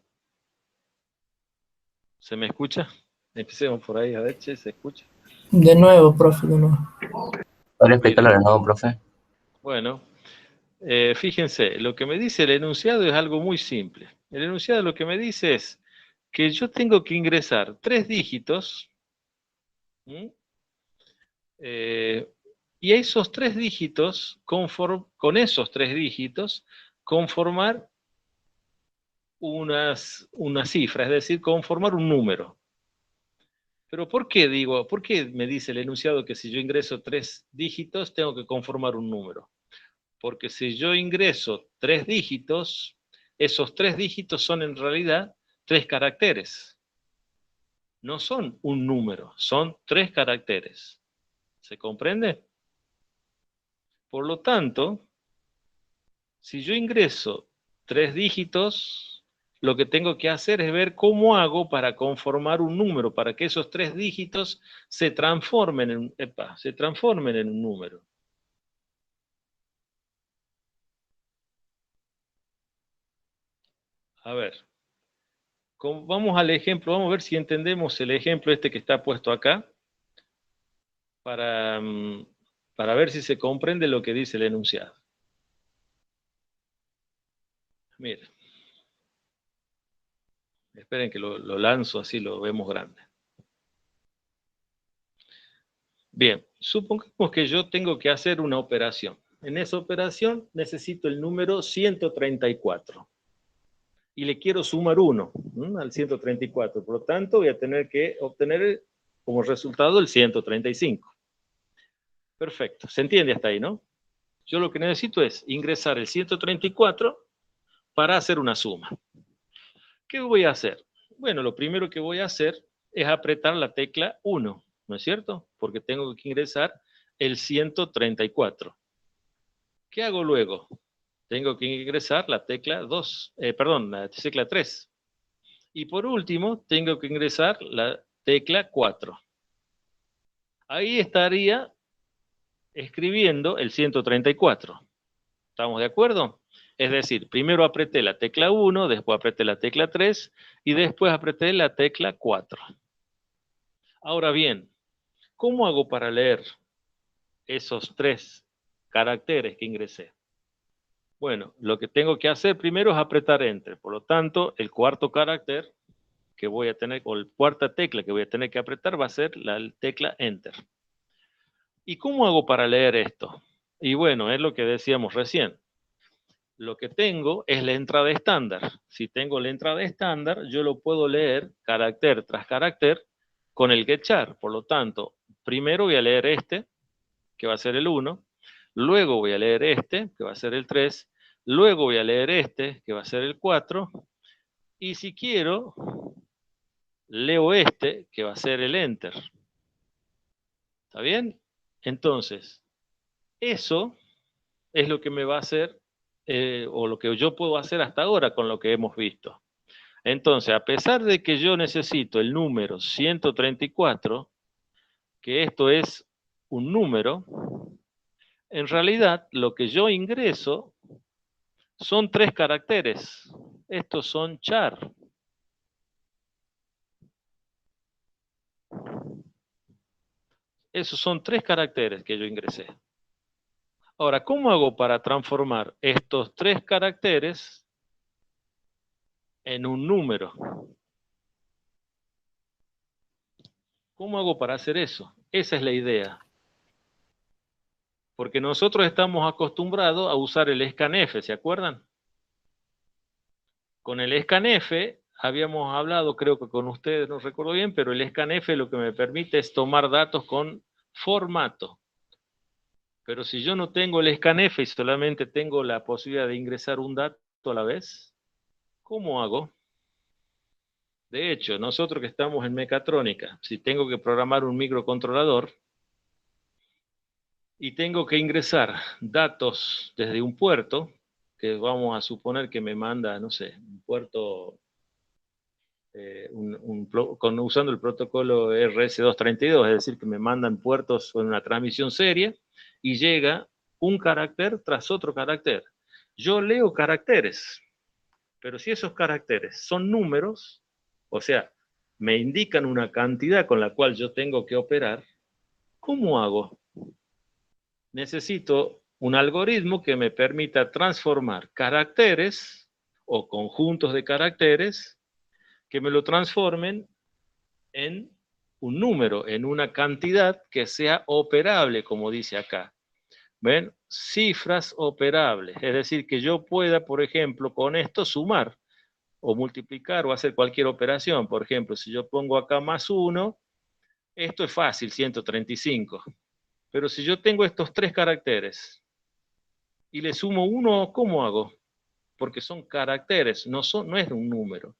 ¿Se me escucha? Empecemos por ahí, a ver, che, ¿se escucha? De nuevo, profe, de nuevo. ¿Podría explicarlo de nuevo, profe? Bueno, fíjense, lo que me dice el enunciado es algo muy simple. El enunciado lo que me dice es que yo tengo que ingresar 3 dígitos, y a esos 3 dígitos, con esos 3 dígitos, conformar una cifra, es decir, conformar un número. Pero ¿por qué me dice el enunciado que si yo ingreso 3 dígitos, tengo que conformar un número? Porque si yo ingreso 3 dígitos, esos 3 dígitos son en realidad 3 caracteres. No son un número, son 3 caracteres. ¿Se comprende? Por lo tanto, si yo ingreso 3 dígitos, lo que tengo que hacer es ver cómo hago para conformar un número, para que esos 3 dígitos se transformen en un número. A ver, vamos al ejemplo, vamos a ver si entendemos el ejemplo este que está puesto acá, para ver si se comprende lo que dice el enunciado. Miren. Esperen que lo lanzo así, lo vemos grande. Bien, supongamos que yo tengo que hacer una operación. En esa operación necesito el número 134. Y le quiero sumar 1 al 134. Por lo tanto, voy a tener que obtener como resultado el 135. Perfecto, se entiende hasta ahí, ¿no? Yo lo que necesito es ingresar el 134 para hacer una suma. ¿Qué voy a hacer? Bueno, lo primero que voy a hacer es apretar la tecla 1, ¿no es cierto? Porque tengo que ingresar el 134. ¿Qué hago luego? Tengo que ingresar la tecla la tecla 3. Y por último, tengo que ingresar la tecla 4. Ahí estaría escribiendo el 134. ¿Estamos de acuerdo? Es decir, primero apreté la tecla 1, después apreté la tecla 3 y después apreté la tecla 4. Ahora bien, ¿cómo hago para leer esos 3 caracteres que ingresé? Bueno, lo que tengo que hacer primero es apretar Enter. Por lo tanto, el cuarto carácter que voy a tener, o la cuarta tecla que voy a tener que apretar va a ser la tecla Enter. ¿Y cómo hago para leer esto? Y bueno, es lo que decíamos recién. Lo que tengo es la entrada estándar. Si tengo la entrada estándar, yo lo puedo leer carácter tras carácter con el getchar. Por lo tanto, primero voy a leer este, que va a ser el 1, luego voy a leer este, que va a ser el 3, luego voy a leer este, que va a ser el 4, y si quiero, leo este, que va a ser el enter. ¿Está bien? Entonces, eso es lo que me va a hacer, o lo que yo puedo hacer hasta ahora con lo que hemos visto. Entonces, a pesar de que yo necesito el número 134, que esto es un número, en realidad lo que yo ingreso son 3 caracteres. Estos son char. Esos son 3 caracteres que yo ingresé. Ahora, ¿cómo hago para transformar estos 3 caracteres en un número? ¿Cómo hago para hacer eso? Esa es la idea. Porque nosotros estamos acostumbrados a usar el scanf, ¿se acuerdan? Con el scanf habíamos hablado, creo que con ustedes, no recuerdo bien, pero el scanf lo que me permite es tomar datos con formato. Pero si yo no tengo el scanf y solamente tengo la posibilidad de ingresar un dato a la vez, ¿cómo hago? De hecho, nosotros que estamos en mecatrónica, si tengo que programar un microcontrolador y tengo que ingresar datos desde un puerto, que vamos a suponer que me manda, no sé, un puerto usando el protocolo RS232, es decir, que me mandan puertos con una transmisión serie y llega un carácter tras otro carácter. Yo leo caracteres, Pero si esos caracteres son números, o sea, me indican una cantidad con la cual yo tengo que operar, ¿cómo hago? Necesito un algoritmo que me permita transformar caracteres o conjuntos de caracteres que me lo transformen en un número, en una cantidad que sea operable, como dice acá. ¿Ven? Cifras operables, es decir, que yo pueda, por ejemplo, con esto sumar o multiplicar o hacer cualquier operación. Por ejemplo, si yo pongo acá más 1, esto es fácil, 135. Pero si yo tengo estos 3 caracteres y le sumo 1, ¿cómo hago? Porque son caracteres, no es un número.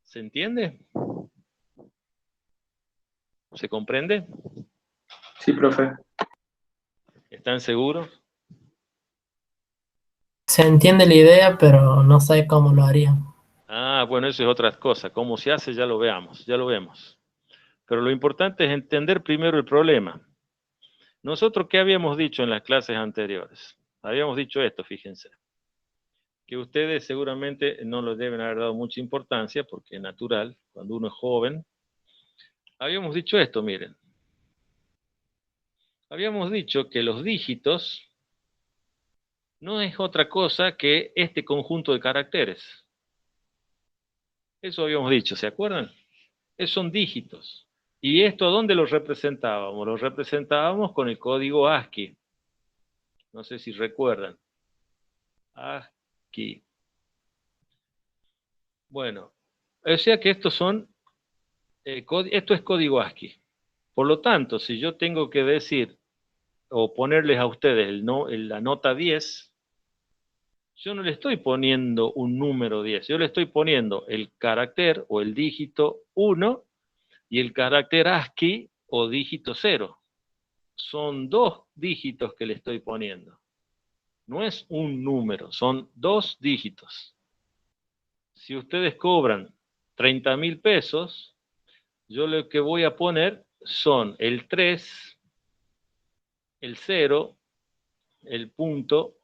¿Se entiende? ¿Se comprende? Sí, profe. ¿Están seguros? Se entiende la idea, pero no sé cómo lo haría. Ah, bueno, eso es otra cosa. Cómo se hace ya lo veamos, ya lo vemos. Pero lo importante es entender primero el problema. Nosotros, ¿qué habíamos dicho en las clases anteriores? Habíamos dicho esto, fíjense. Que ustedes seguramente no les deben haber dado mucha importancia, porque es natural, cuando uno es joven. Habíamos dicho esto, miren. Habíamos dicho que los dígitos no es otra cosa que este conjunto de caracteres. Eso habíamos dicho, ¿se acuerdan? Esos son dígitos. ¿Y esto a dónde lo representábamos? Lo representábamos con el código ASCII. No sé si recuerdan. ASCII. Bueno, o sea que estos son, esto es código ASCII. Por lo tanto, si yo tengo que decir o ponerles a ustedes la nota 10, yo no le estoy poniendo un número 10, yo le estoy poniendo el carácter o el dígito 1 y el carácter ASCII o dígito 0. Son 2 dígitos que le estoy poniendo. No es un número, son 2 dígitos. Si ustedes cobran 30.000 pesos, yo lo que voy a poner son el 3, el 0, el punto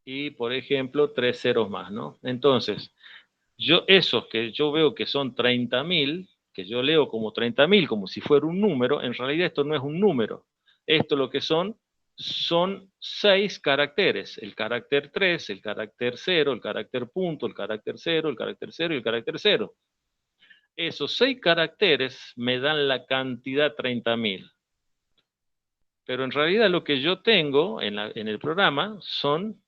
y, por ejemplo, 3 ceros más, ¿no? Entonces, esos que yo veo que son 30.000, que yo leo como 30.000, como si fuera un número, en realidad esto no es un número. Esto lo que son 6 caracteres. El carácter 3, el carácter 0, el carácter punto, el carácter 0, el carácter 0 y el carácter 0. Esos 6 caracteres me dan la cantidad 30.000. Pero en realidad lo que yo tengo en el programa son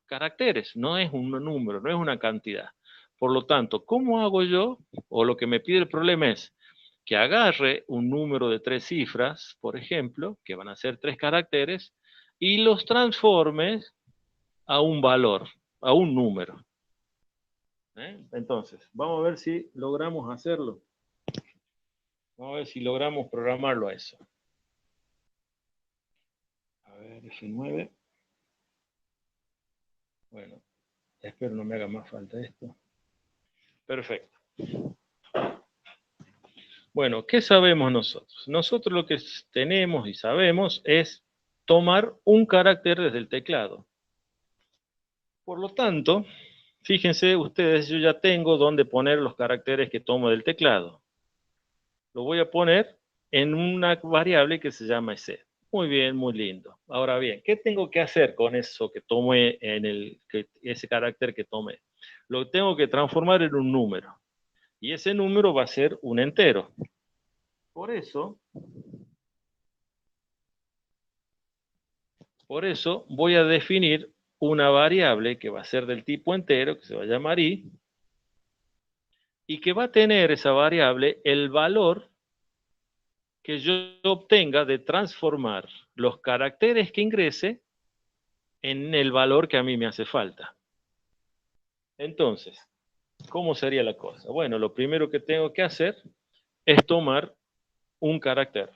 caracteres, no es un número, no es una cantidad. Por lo tanto, ¿cómo hago yo? O lo que me pide el problema es que agarre un número de 3 cifras, por ejemplo, que van a ser 3 caracteres, y los transforme a un valor, a un número. Entonces, vamos a ver si logramos hacerlo. Vamos a ver si logramos programarlo a eso. A ver, F9. Bueno, espero no me haga más falta esto. Perfecto. Bueno, ¿qué sabemos nosotros? Nosotros lo que tenemos y sabemos es tomar un carácter desde el teclado. Por lo tanto, fíjense ustedes, yo ya tengo dónde poner los caracteres que tomo del teclado. Lo voy a poner en una variable que se llama set. Muy bien, muy lindo. Ahora bien, ¿qué tengo que hacer con eso que tomé ese carácter que tomé? Lo tengo que transformar en un número. Y ese número va a ser un entero. Por eso voy a definir una variable que va a ser del tipo entero, que se va a llamar i, y que va a tener esa variable el valor que yo obtenga de transformar los caracteres que ingrese en el valor que a mí me hace falta. Entonces, ¿cómo sería la cosa? Bueno, lo primero que tengo que hacer es tomar un carácter.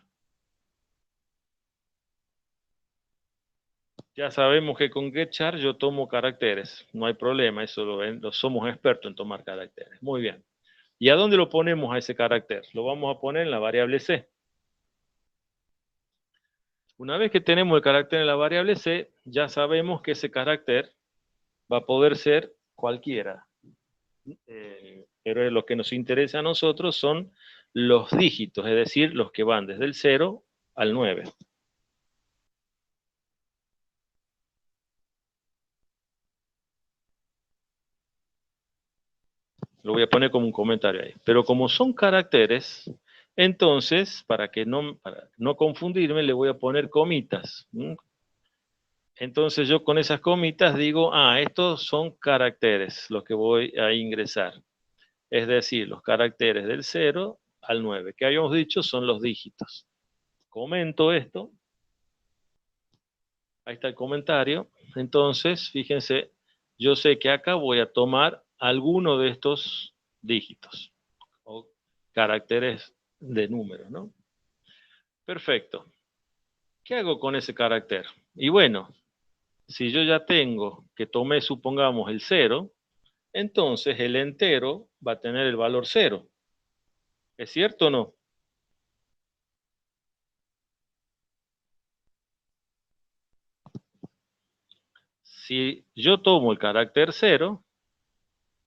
Ya sabemos que con getchar yo tomo caracteres, no hay problema, eso lo somos expertos en tomar caracteres. Muy bien. ¿Y a dónde lo ponemos a ese carácter? Lo vamos a poner en la variable c. Una vez que tenemos el carácter en la variable c, ya sabemos que ese carácter va a poder ser cualquiera. pero lo que nos interesa a nosotros son los dígitos, es decir, los que van desde el 0 al 9. Lo voy a poner como un comentario ahí. Pero como son caracteres, entonces, para no confundirme, le voy a poner comitas. Entonces yo con esas comitas digo, estos son caracteres, los que voy a ingresar. Es decir, los caracteres del 0 al 9, que habíamos dicho son los dígitos. Comento esto. Ahí está el comentario. Entonces, fíjense, yo sé que acá voy a tomar alguno de estos dígitos o caracteres de números, ¿no? Perfecto. ¿Qué hago con ese carácter? Y bueno, si yo ya tengo que tomé, supongamos, el 0, entonces el entero va a tener el valor 0. ¿Es cierto o no? Si yo tomo el carácter 0,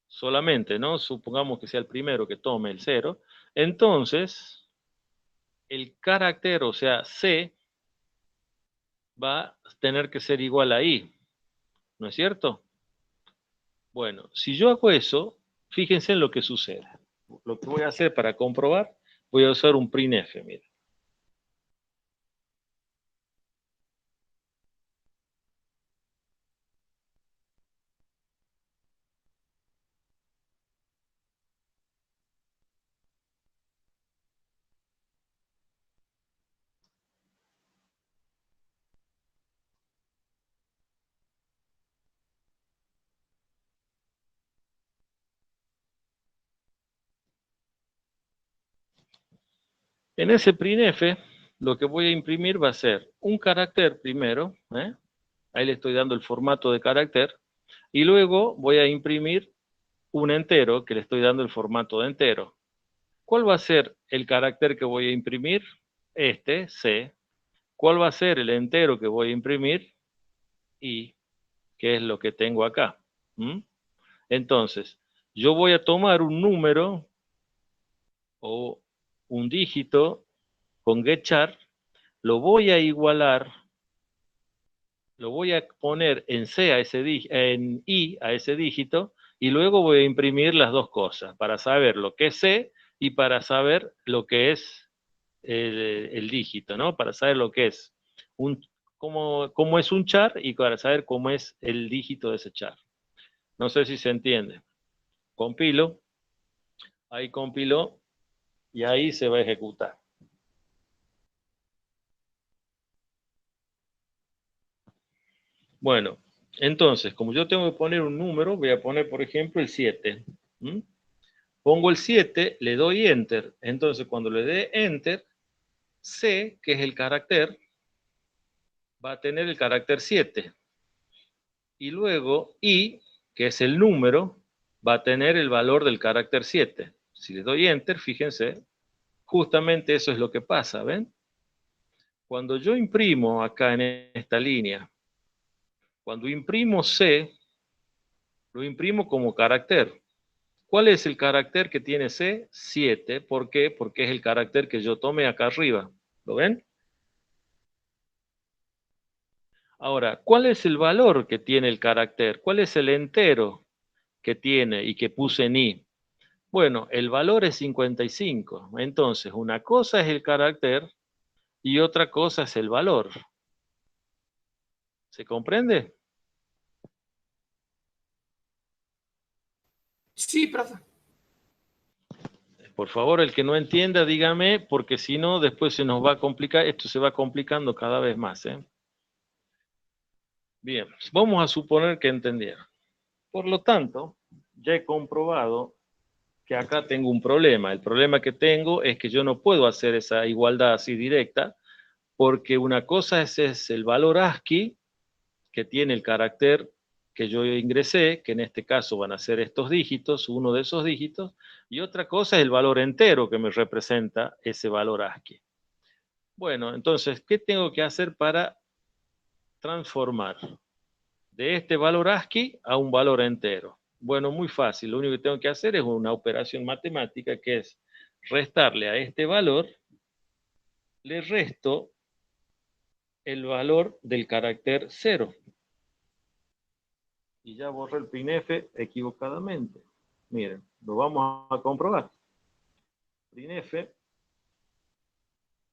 solamente, ¿no? Supongamos que sea el primero que tome el 0, entonces el carácter, o sea, C, va a tener que ser igual a I, ¿no es cierto? Bueno, si yo hago eso, fíjense en lo que sucede. Lo que voy a hacer para comprobar, voy a usar un printf, miren. En ese printf, lo que voy a imprimir va a ser un carácter primero, ahí le estoy dando el formato de carácter, y luego voy a imprimir un entero, que le estoy dando el formato de entero. ¿Cuál va a ser el carácter que voy a imprimir? Este, C. ¿Cuál va a ser el entero que voy a imprimir? I, que es lo que tengo acá. Entonces, yo voy a tomar un número o un dígito con getchar, lo voy a igualar, lo voy a poner en C en I a ese dígito, y luego voy a imprimir las dos cosas, para saber lo que es C y para saber lo que es el dígito, ¿no? Para saber lo que es cómo es un char y para saber cómo es el dígito de ese char. No sé si se entiende. Compilo, ahí compiló y ahí se va a ejecutar. Bueno, entonces, como yo tengo que poner un número, voy a poner, por ejemplo, el 7. Pongo el 7, le doy Enter. Entonces, cuando le dé Enter, C, que es el carácter, va a tener el carácter 7. Y luego I, que es el número, va a tener el valor del carácter 7. Si le doy Enter, fíjense, justamente eso es lo que pasa, ¿ven? Cuando yo imprimo acá en esta línea, cuando imprimo C, lo imprimo como carácter. ¿Cuál es el carácter que tiene C? 7. ¿Por qué? Porque es el carácter que yo tomé acá arriba. ¿Lo ven? Ahora, ¿cuál es el valor que tiene el carácter? ¿Cuál es el entero que tiene y que puse en I? Bueno, el valor es 55. Entonces, una cosa es el carácter y otra cosa es el valor. ¿Se comprende? Sí, profe. Por favor, el que no entienda, dígame, porque si no, después se nos va a complicar, esto se va complicando cada vez más, ¿eh? Bien, vamos a suponer que entendieron. Por lo tanto, ya he comprobado que acá tengo un problema. El problema que tengo es que yo no puedo hacer esa igualdad así directa, porque una cosa es el valor ASCII, que tiene el carácter que yo ingresé, que en este caso van a ser estos dígitos, uno de esos dígitos, y otra cosa es el valor entero que me representa ese valor ASCII. Bueno, entonces, ¿qué tengo que hacer para transformar de este valor ASCII a un valor entero? Bueno, muy fácil. Lo único que tengo que hacer es una operación matemática que es restarle a este valor, le resto el valor del carácter 0. Y ya borré el printf equivocadamente. Miren, lo vamos a comprobar. Printf,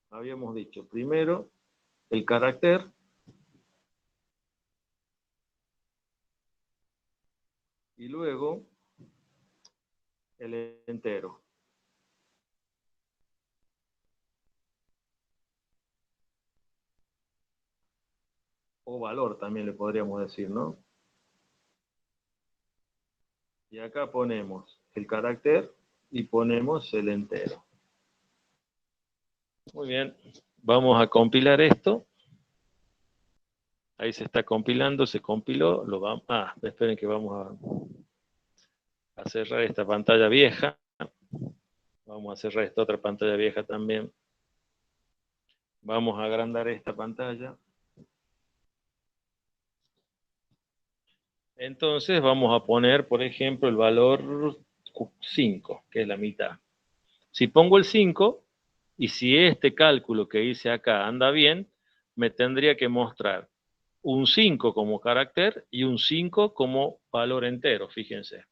habíamos dicho, primero el carácter y luego el entero. O valor también le podríamos decir, ¿no? Y acá ponemos el carácter y ponemos el entero. Muy bien, vamos a compilar esto. Ahí se está compilando, se compiló, lo vamos. Esperen que vamos a cerrar esta pantalla vieja. Vamos a cerrar esta otra pantalla vieja también. Vamos a agrandar esta pantalla. Entonces vamos a poner, por ejemplo, el valor 5, que es la mitad. Si pongo el 5, y si este cálculo que hice acá anda bien, me tendría que mostrar un 5 como carácter y un 5 como valor entero, fíjense.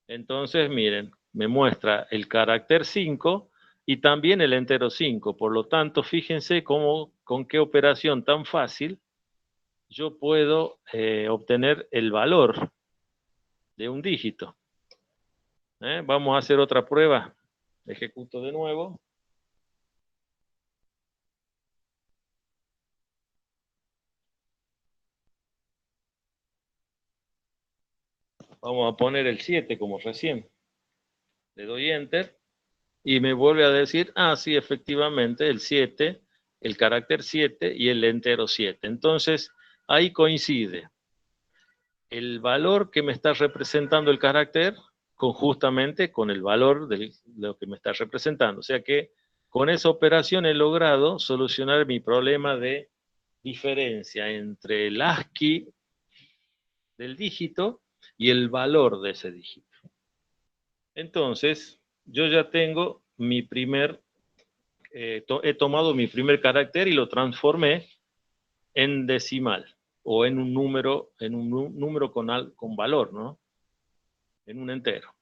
Entonces, miren, me muestra el carácter 5 y también el entero 5. Por lo tanto, fíjense con qué operación tan fácil yo puedo obtener el valor de un dígito. Vamos a hacer otra prueba. Ejecuto de nuevo. Vamos a poner el 7 como recién. Le doy Enter y me vuelve a decir, sí, efectivamente, el 7, el carácter 7 y el entero 7. Entonces, ahí coincide el valor que me está representando el carácter justamente con el valor de lo que me está representando. O sea que con esa operación he logrado solucionar mi problema de diferencia entre el ASCII del dígito y el valor de ese dígito. Entonces, yo ya tengo mi primer, he tomado mi primer carácter y lo transformé en decimal o en un número con valor, ¿no? En un entero.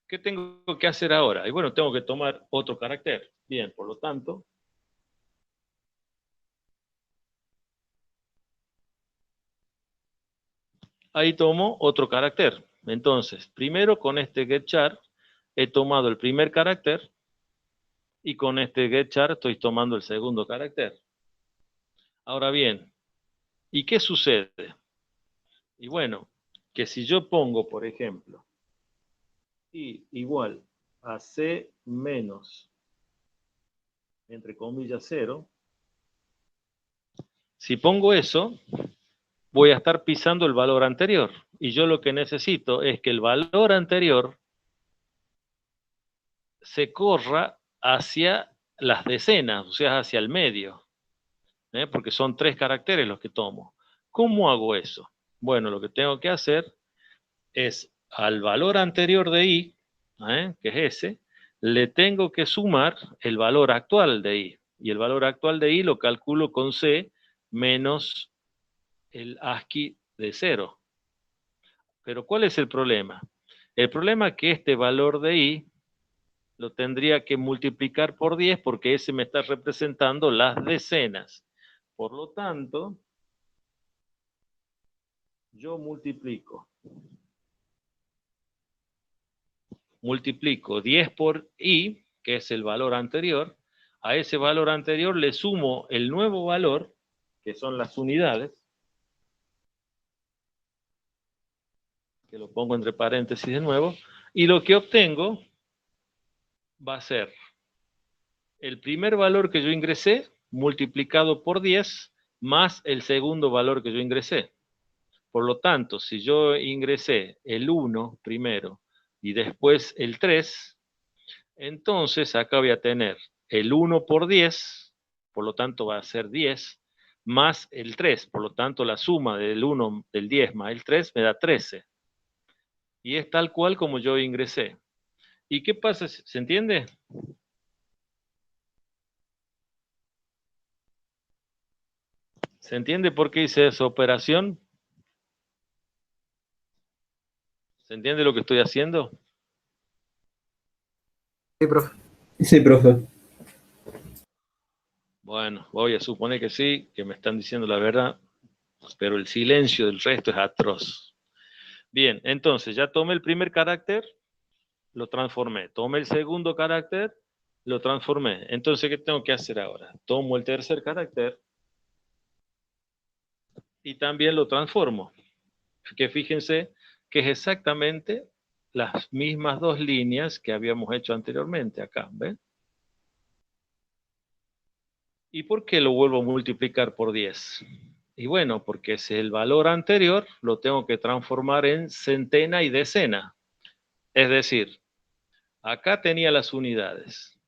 ¿Qué tengo que hacer ahora? Y bueno, tengo que tomar otro carácter. Bien, por lo tanto, ahí tomo otro carácter. Entonces, primero con este getChar he tomado el primer carácter y con este getChar estoy tomando el segundo carácter. Ahora bien, ¿y qué sucede? Y bueno, que si yo pongo, por ejemplo, i igual a c menos, entre comillas, 0, si pongo eso, voy a estar pisando el valor anterior. Y yo lo que necesito es que el valor anterior se corra hacia las decenas, o sea, hacia el medio, porque son 3 caracteres los que tomo. ¿Cómo hago eso? Bueno, lo que tengo que hacer es al valor anterior de i, que es ese, le tengo que sumar el valor actual de i. Y el valor actual de i lo calculo con c menos el ASCII de 0. Pero ¿cuál es el problema? El problema es que este valor de i lo tendría que multiplicar por 10 porque ese me está representando las decenas. Por lo tanto, yo multiplico 10 por i, que es el valor anterior. A ese valor anterior le sumo el nuevo valor, que son las unidades, que lo pongo entre paréntesis de nuevo, y lo que obtengo va a ser el primer valor que yo ingresé multiplicado por 10 más el segundo valor que yo ingresé. Por lo tanto, si yo ingresé el 1 primero y después el 3, entonces acá voy a tener el 1 por 10, por lo tanto va a ser 10, más el 3, por lo tanto la suma del 1, del 10 más el 3 me da 13. Y es tal cual como yo ingresé. ¿Y qué pasa? ¿Se entiende? ¿Se entiende por qué hice esa operación? ¿Se entiende lo que estoy haciendo? Sí, profe. Sí, profe. Bueno, voy a suponer que sí, que me están diciendo la verdad, pero el silencio del resto es atroz. Bien, entonces ya tomé el primer carácter, lo transformé. Tomé el segundo carácter, lo transformé. Entonces, ¿qué tengo que hacer ahora? Tomo el tercer carácter y también lo transformo. Que fíjense que es exactamente las mismas dos líneas que habíamos hecho anteriormente acá, ¿ven? ¿Y por qué lo vuelvo a multiplicar por 10? Y bueno, porque es el valor anterior, lo tengo que transformar en centena y decena. Es decir, acá tenía las unidades.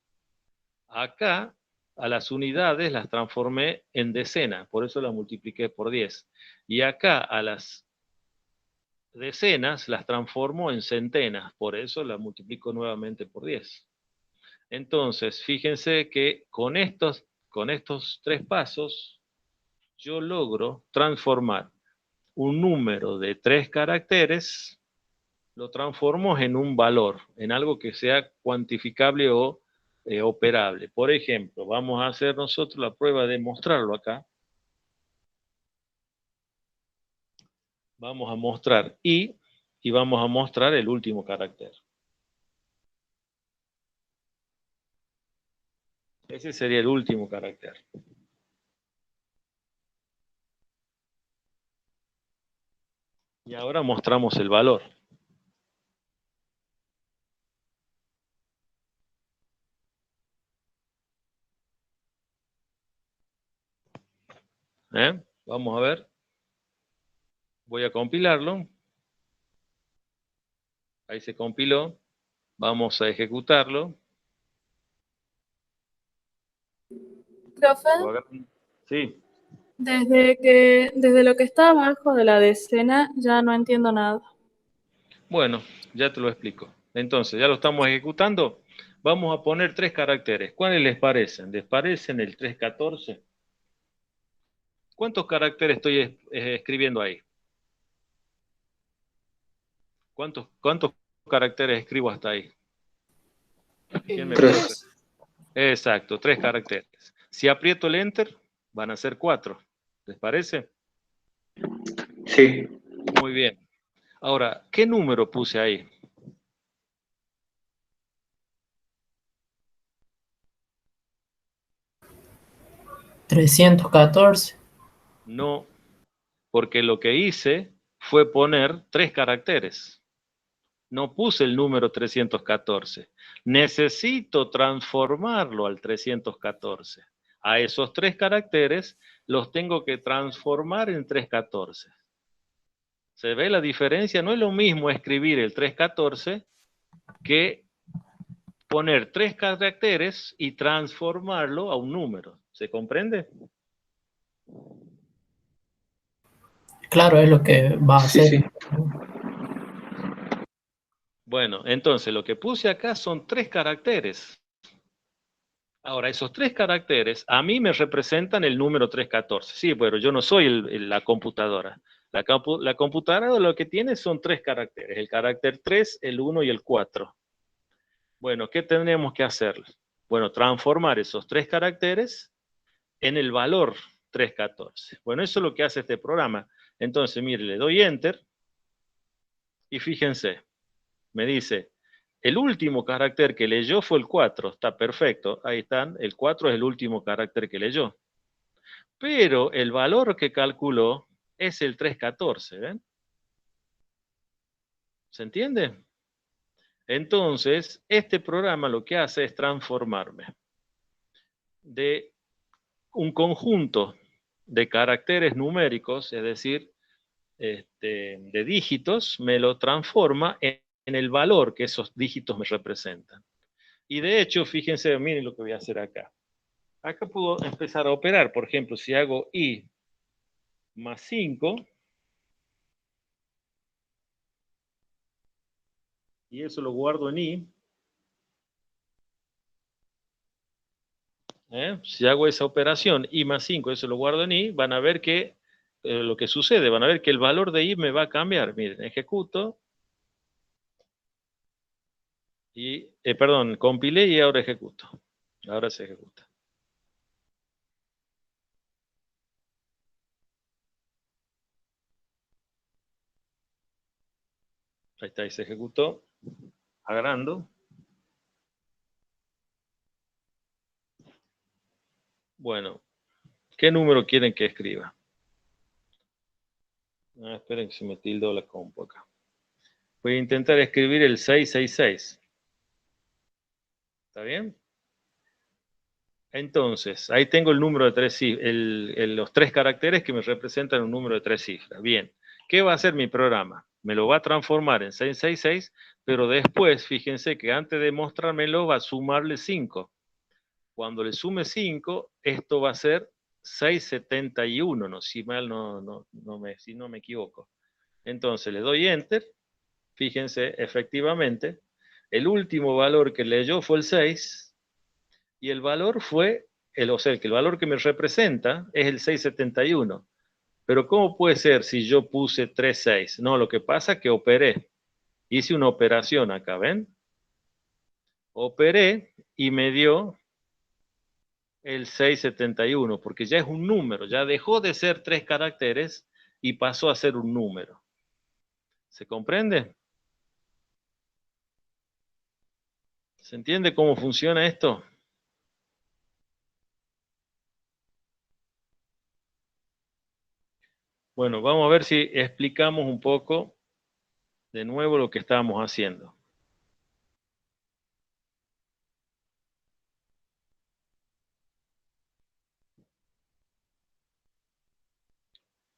Acá a las unidades las transformé en decena, por eso las multipliqué por 10. Y acá a las decenas las transformo en centenas, por eso las multiplico nuevamente por 10. Entonces, fíjense que con estos tres pasos, yo logro transformar un número de 3 caracteres, lo transformo en un valor, en algo que sea cuantificable o operable. Por ejemplo, vamos a hacer nosotros la prueba de mostrarlo acá. Vamos a mostrar y vamos a mostrar el último carácter. Ese sería el último carácter. Y ahora mostramos el valor. Vamos a ver. Voy a compilarlo. Ahí se compiló. Vamos a ejecutarlo. Profe, Sí. desde lo que está abajo de la decena ya no entiendo nada. Bueno, ya te lo explico. Entonces, ya lo estamos ejecutando. Vamos a poner 3 caracteres. ¿Cuáles les parecen? ¿Les parecen el 314? ¿Cuántos caracteres estoy escribiendo ahí? ¿Cuántos caracteres escribo hasta ahí? ¿Quién me puede Tres. hacer? Exacto, 3 caracteres. Si aprieto el Enter, van a ser 4. ¿Les parece? Sí. Muy bien. Ahora, ¿qué número puse ahí? $314. No, porque lo que hice fue poner 3 caracteres. No puse el número 314. Necesito transformarlo al 314. A esos 3 caracteres los tengo que transformar en 314. ¿Se ve la diferencia? No es lo mismo escribir el 314 que poner 3 caracteres y transformarlo a un número. ¿Se comprende? Claro, es lo que va a Sí, hacer. sí. Bueno, entonces lo que puse acá son 3 caracteres. Ahora, esos 3 caracteres a mí me representan el número 314. Sí, pero yo no soy la computadora. La computadora lo que tiene son 3 caracteres. El carácter 3, el 1 y el 4. Bueno, ¿qué tenemos que hacer? Bueno, transformar esos 3 caracteres en el valor 314. Bueno, eso es lo que hace este programa. Entonces, mire, le doy Enter y fíjense, me dice, el último carácter que leyó fue el 4, está perfecto, ahí están, el 4 es el último carácter que leyó. Pero el valor que calculó es el 314, ¿ven? ¿Se entiende? Entonces, este programa lo que hace es transformarme de un conjunto de caracteres numéricos, es decir, de dígitos, me lo transforma en el valor que esos dígitos me representan. Y de hecho, fíjense, miren lo que voy a hacer acá. Acá puedo empezar a operar, por ejemplo, si hago i más 5, y eso lo guardo en i, si hago esa operación, i más 5, eso lo guardo en i, van a ver que lo que sucede, van a ver que el valor de i me va a cambiar. Miren, ejecuto, y, perdón, compilé y ahora ejecuto. Ahora se ejecuta. Ahí está, ahí se ejecutó. Agrando. Bueno, ¿qué número quieren que escriba? Esperen que se me tildó la compu acá. Voy a intentar escribir el 666. ¿Está bien? Entonces, ahí tengo el número de 3 cifras, los 3 caracteres que me representan un número de 3 cifras. Bien, ¿qué va a hacer mi programa? Me lo va a transformar en 666, pero después, fíjense que antes de mostrármelo va a sumarle 5. Cuando le sume 5, esto va a ser 671, no, si no me equivoco. Entonces le doy Enter, fíjense, efectivamente, el último valor que leyó fue el 6, y el valor fue, o sea, que el valor que me representa es el 671. Pero ¿cómo puede ser si yo puse 36? No, lo que pasa es que operé. Hice una operación acá, ¿ven? Operé y me dio el 671, porque ya es un número, ya dejó de ser 3 caracteres y pasó a ser un número. ¿Se comprende? ¿Se entiende cómo funciona esto? Bueno, vamos a ver si explicamos un poco de nuevo lo que estábamos haciendo.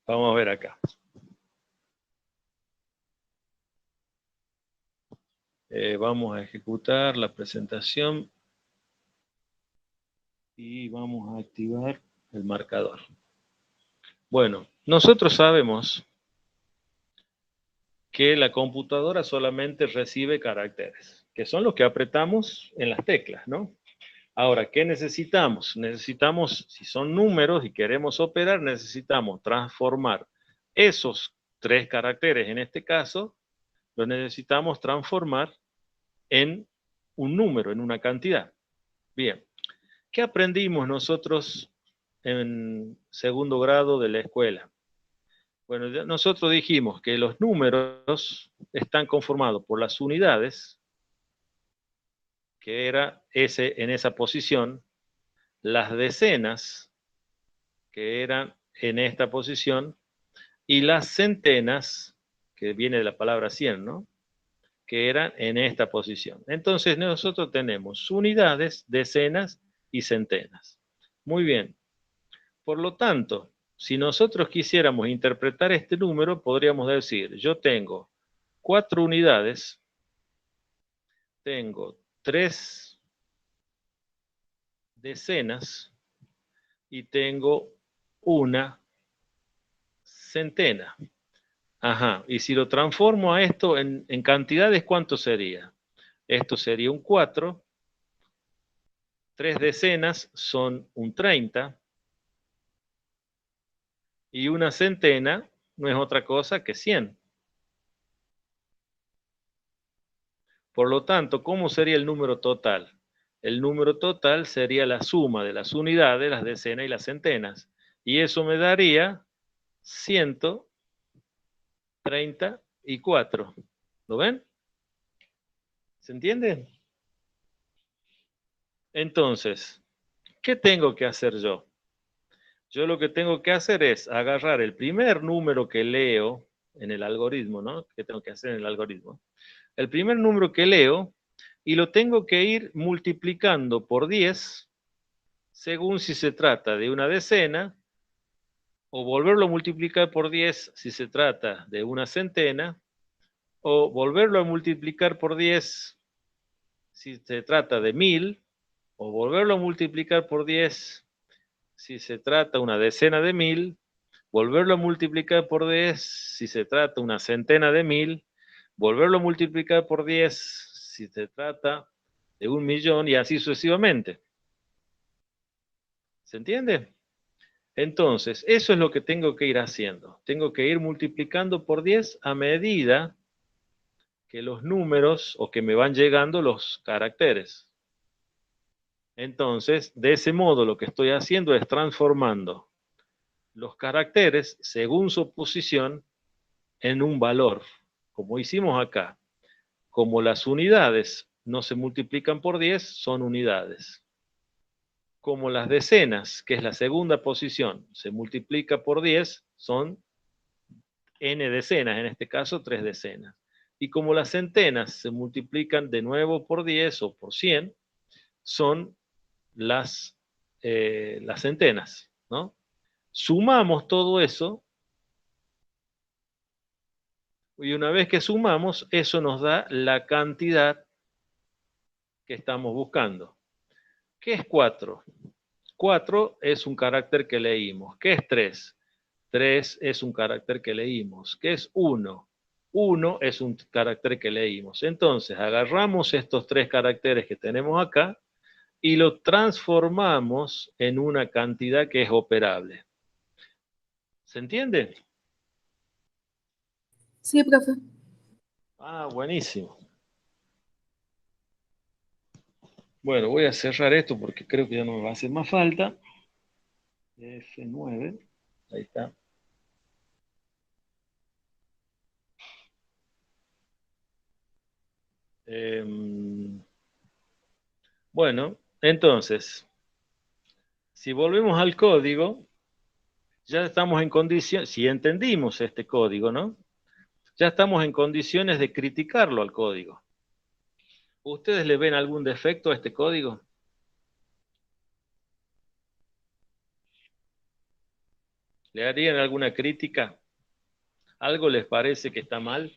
Vamos a ver acá. Vamos a ejecutar la presentación y vamos a activar el marcador. Bueno, nosotros sabemos que la computadora solamente recibe caracteres, que son los que apretamos en las teclas, ¿no? Ahora, ¿qué necesitamos? Necesitamos, si son números y queremos operar, necesitamos transformar esos 3 caracteres, en este caso, los necesitamos transformar en un número, en una cantidad. Bien, ¿qué aprendimos nosotros en segundo grado de la escuela? Bueno, nosotros dijimos que los números están conformados por las unidades, que era en esa posición, las decenas, que eran en esta posición, y las centenas, que viene de la palabra 100, ¿no? Que eran en esta posición. Entonces nosotros tenemos unidades, decenas y centenas. Muy bien. Por lo tanto, si nosotros quisiéramos interpretar este número, podríamos decir, yo tengo 4 unidades, tengo 3 decenas y tengo una centena. Ajá, y si lo transformo a esto en cantidades, ¿cuánto sería? Esto sería un 4, 3 decenas son un 30, y una centena no es otra cosa que 100. Por lo tanto, ¿cómo sería el número total? El número total sería la suma de las unidades, las decenas y las centenas. Y eso me daría 134. ¿Lo ven? ¿Se entiende? Entonces, ¿qué tengo que hacer yo? Yo lo que tengo que hacer es agarrar el primer número que leo en el algoritmo, ¿no? ¿Qué tengo que hacer en el algoritmo? El primer número que leo y lo tengo que ir multiplicando por 10 según si se trata de una decena o volverlo a multiplicar por 10 si se trata de una centena o volverlo a multiplicar por 10 si se trata de 1000 o volverlo a multiplicar por 10 si se trata una decena de 1000, volverlo a multiplicar por 10 si se trata una centena de 1000, volverlo a multiplicar por 10 si se trata de 1.000.000 y así sucesivamente. ¿Se entiende? Entonces, eso es lo que tengo que ir haciendo. Tengo que ir multiplicando por 10 a medida que los números o que me van llegando los caracteres. Entonces, de ese modo lo que estoy haciendo es transformando los caracteres según su posición en un valor, como hicimos acá. Como las unidades no se multiplican por 10, son unidades. Como las decenas, que es la segunda posición, se multiplica por 10, son n decenas, en este caso 3 decenas. Y como las centenas se multiplican de nuevo por 10 o por 100, son las centenas, ¿no? Sumamos todo eso, y una vez que sumamos, eso nos da la cantidad que estamos buscando. ¿Qué es 4? 4 es un carácter que leímos. ¿Qué es 3? 3 es un carácter que leímos. ¿Qué es 1? 1 es un carácter que leímos. Entonces, agarramos estos 3 caracteres que tenemos acá y lo transformamos en una cantidad que es operable. ¿Se entiende? Sí, profe. Ah, buenísimo. Bueno, voy a cerrar esto porque creo que ya no me va a hacer más falta. F9, ahí está. Bueno, entonces, si volvemos al código, ya estamos en condiciones, si entendimos este código, ¿no? Ya estamos en condiciones de criticarlo al código. ¿Ustedes le ven algún defecto a este código? ¿Le harían alguna crítica? ¿Algo les parece que está mal?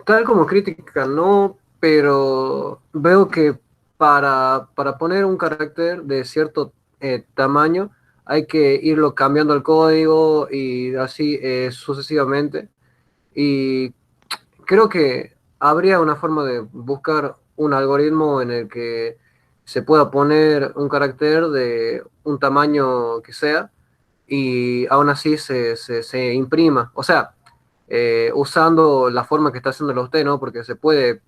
Tal como crítica, no, pero veo que para poner un carácter de cierto tamaño hay que irlo cambiando el código y así sucesivamente. Y creo que habría una forma de buscar un algoritmo en el que se pueda poner un carácter de un tamaño que sea y aún así se imprima. O sea, usando la forma que está haciéndolo usted, ¿no? Porque se puede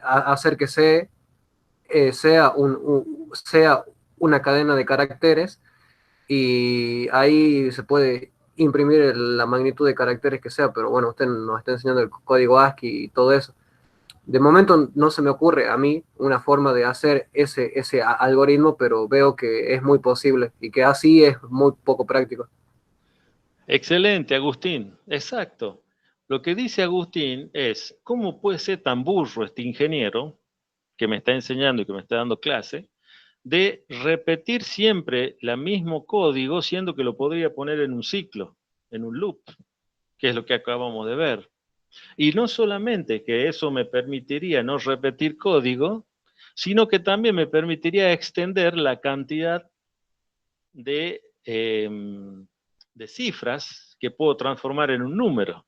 hacer que sea una cadena de caracteres y ahí se puede imprimir la magnitud de caracteres que sea, pero bueno, usted nos está enseñando el código ASCII y todo eso. De momento no se me ocurre a mí una forma de hacer ese algoritmo, pero veo que es muy posible y que así es muy poco práctico. Excelente, Agustín. Exacto. Lo que dice Agustín es, ¿cómo puede ser tan burro este ingeniero que me está enseñando y que me está dando clase, de repetir siempre el mismo código, siendo que lo podría poner en un ciclo, en un loop, que es lo que acabamos de ver? Y no solamente que eso me permitiría no repetir código, sino que también me permitiría extender la cantidad de cifras que puedo transformar en un número.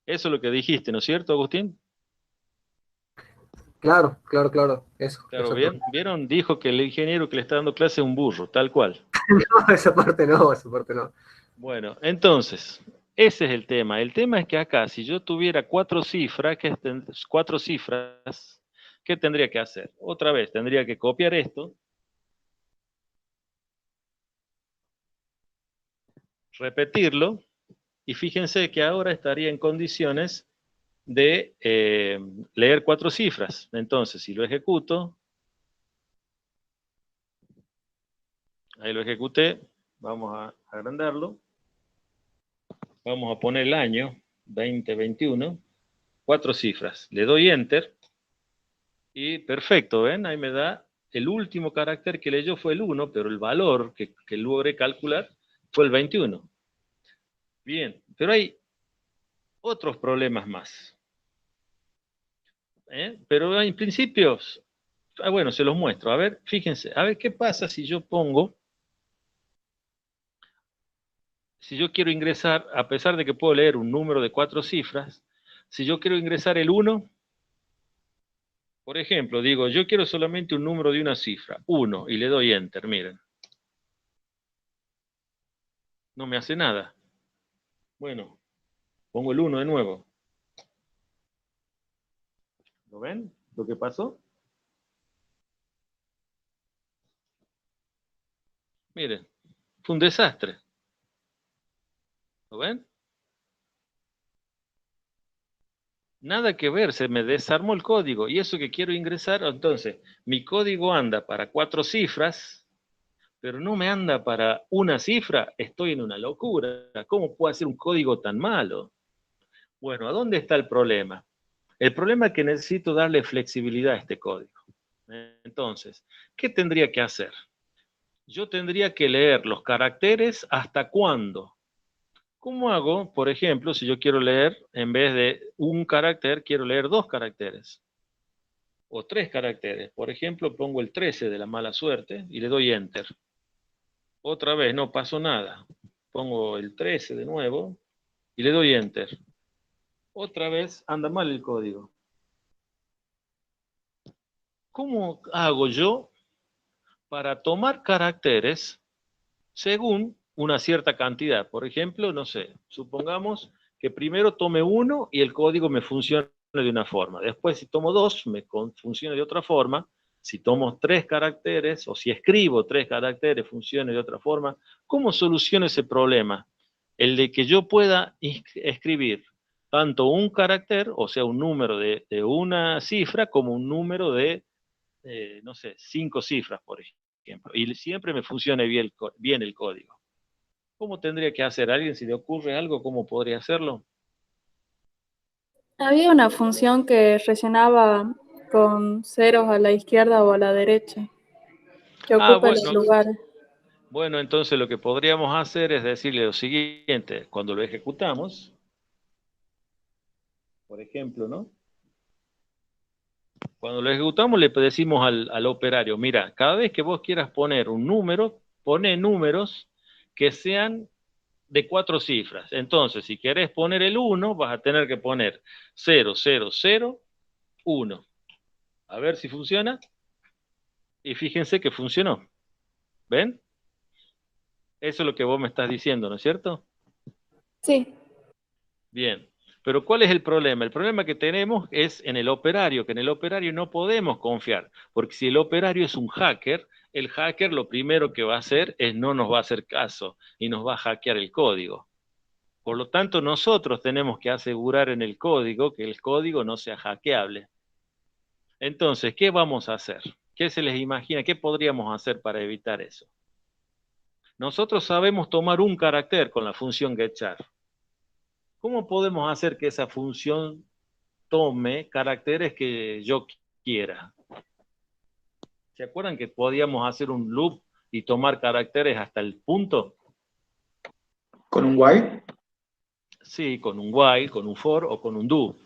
Eso es lo que dijiste, ¿no es cierto, Agustín? Claro. Eso. Claro, bien. ¿Vieron? Dijo que el ingeniero que le está dando clase es un burro, tal cual. No, esa parte no. Bueno, entonces, ese es el tema. El tema es que acá, si yo tuviera 4 cifras, ¿qué tendría que hacer? Otra vez, tendría que copiar esto, repetirlo, y fíjense que ahora estaría en condiciones de leer 4 cifras. Entonces, si lo ejecuto, ahí lo ejecuté, vamos a agrandarlo, vamos a poner el año, 2021, 4 cifras, le doy Enter, y perfecto, ¿ven? Ahí me da el último carácter que leyó fue el 1, pero el valor que logré calcular fue el 21. Bien, pero hay otros problemas más. Pero en principio, bueno, se los muestro. A ver, fíjense, a ver qué pasa si yo pongo si yo quiero ingresar, a pesar de que puedo leer un número de 4 cifras, si yo quiero ingresar el 1, por ejemplo, digo, yo quiero solamente un número de una cifra, 1, y le doy Enter, miren. No me hace nada. Bueno, pongo el 1 de nuevo. ¿Lo ven? ¿Lo que pasó? Miren, fue un desastre. ¿Lo ven? Nada que ver, se me desarmó el código. Y eso que quiero ingresar, entonces, mi código anda para 4 cifras, pero no me anda para una cifra. Estoy en una locura. ¿Cómo puedo hacer un código tan malo? Bueno, ¿a dónde está el problema? El problema es que necesito darle flexibilidad a este código. Entonces, ¿qué tendría que hacer? Yo tendría que leer los caracteres hasta cuándo. ¿Cómo hago, por ejemplo, si yo quiero leer, en vez de un carácter, quiero leer 2 caracteres? O 3 caracteres. Por ejemplo, pongo el 13 de la mala suerte y le doy Enter. Otra vez, no pasó nada. Pongo el 13 de nuevo y le doy Enter. Otra vez anda mal el código. ¿Cómo hago yo para tomar caracteres según una cierta cantidad? Por ejemplo, no sé, supongamos que primero tome 1 y el código me funciona de una forma. Después, si tomo 2, me funciona de otra forma. Si tomo 3 caracteres, o si escribo 3 caracteres, funcione de otra forma. ¿Cómo soluciono ese problema? El de que yo pueda escribir tanto un carácter, o sea, un número de una cifra, como un número de, no sé, 5 cifras, por ejemplo. Y siempre me funcione bien el código. ¿Cómo tendría que hacer? ¿A alguien si le ocurre algo? ¿Cómo podría hacerlo? Había una función que rellenaba con ceros a la izquierda o a la derecha, que Ah, ocupa los lugares. bueno, entonces lo que podríamos hacer es decirle lo siguiente, cuando lo ejecutamos, por ejemplo, ¿no? Cuando lo ejecutamos le decimos al operario, mira, cada vez que vos quieras poner un número, pone números que sean de 4 cifras. Entonces, si querés poner el 1, vas a tener que poner 0, 0, 0, 1. A ver si funciona. Y fíjense que funcionó. ¿Ven? Eso es lo que vos me estás diciendo, ¿no es cierto? Sí, Bien. Pero ¿cuál es el problema? El problema que tenemos es en el operario, que en el operario no podemos confiar, porque si el operario es un hacker, el hacker lo primero que va a hacer es no nos va a hacer caso y nos va a hackear el código. Por lo tanto, nosotros tenemos que asegurar en el código que el código no sea hackeable. Entonces, ¿qué vamos a hacer? ¿Qué se les imagina? ¿Qué podríamos hacer para evitar eso? Nosotros sabemos tomar un carácter con la función getChar. ¿Cómo podemos hacer que esa función tome caracteres que yo quiera? ¿Se acuerdan que podíamos hacer un loop y tomar caracteres hasta el punto? ¿Con un while? Sí, con un while, con un for o con un do.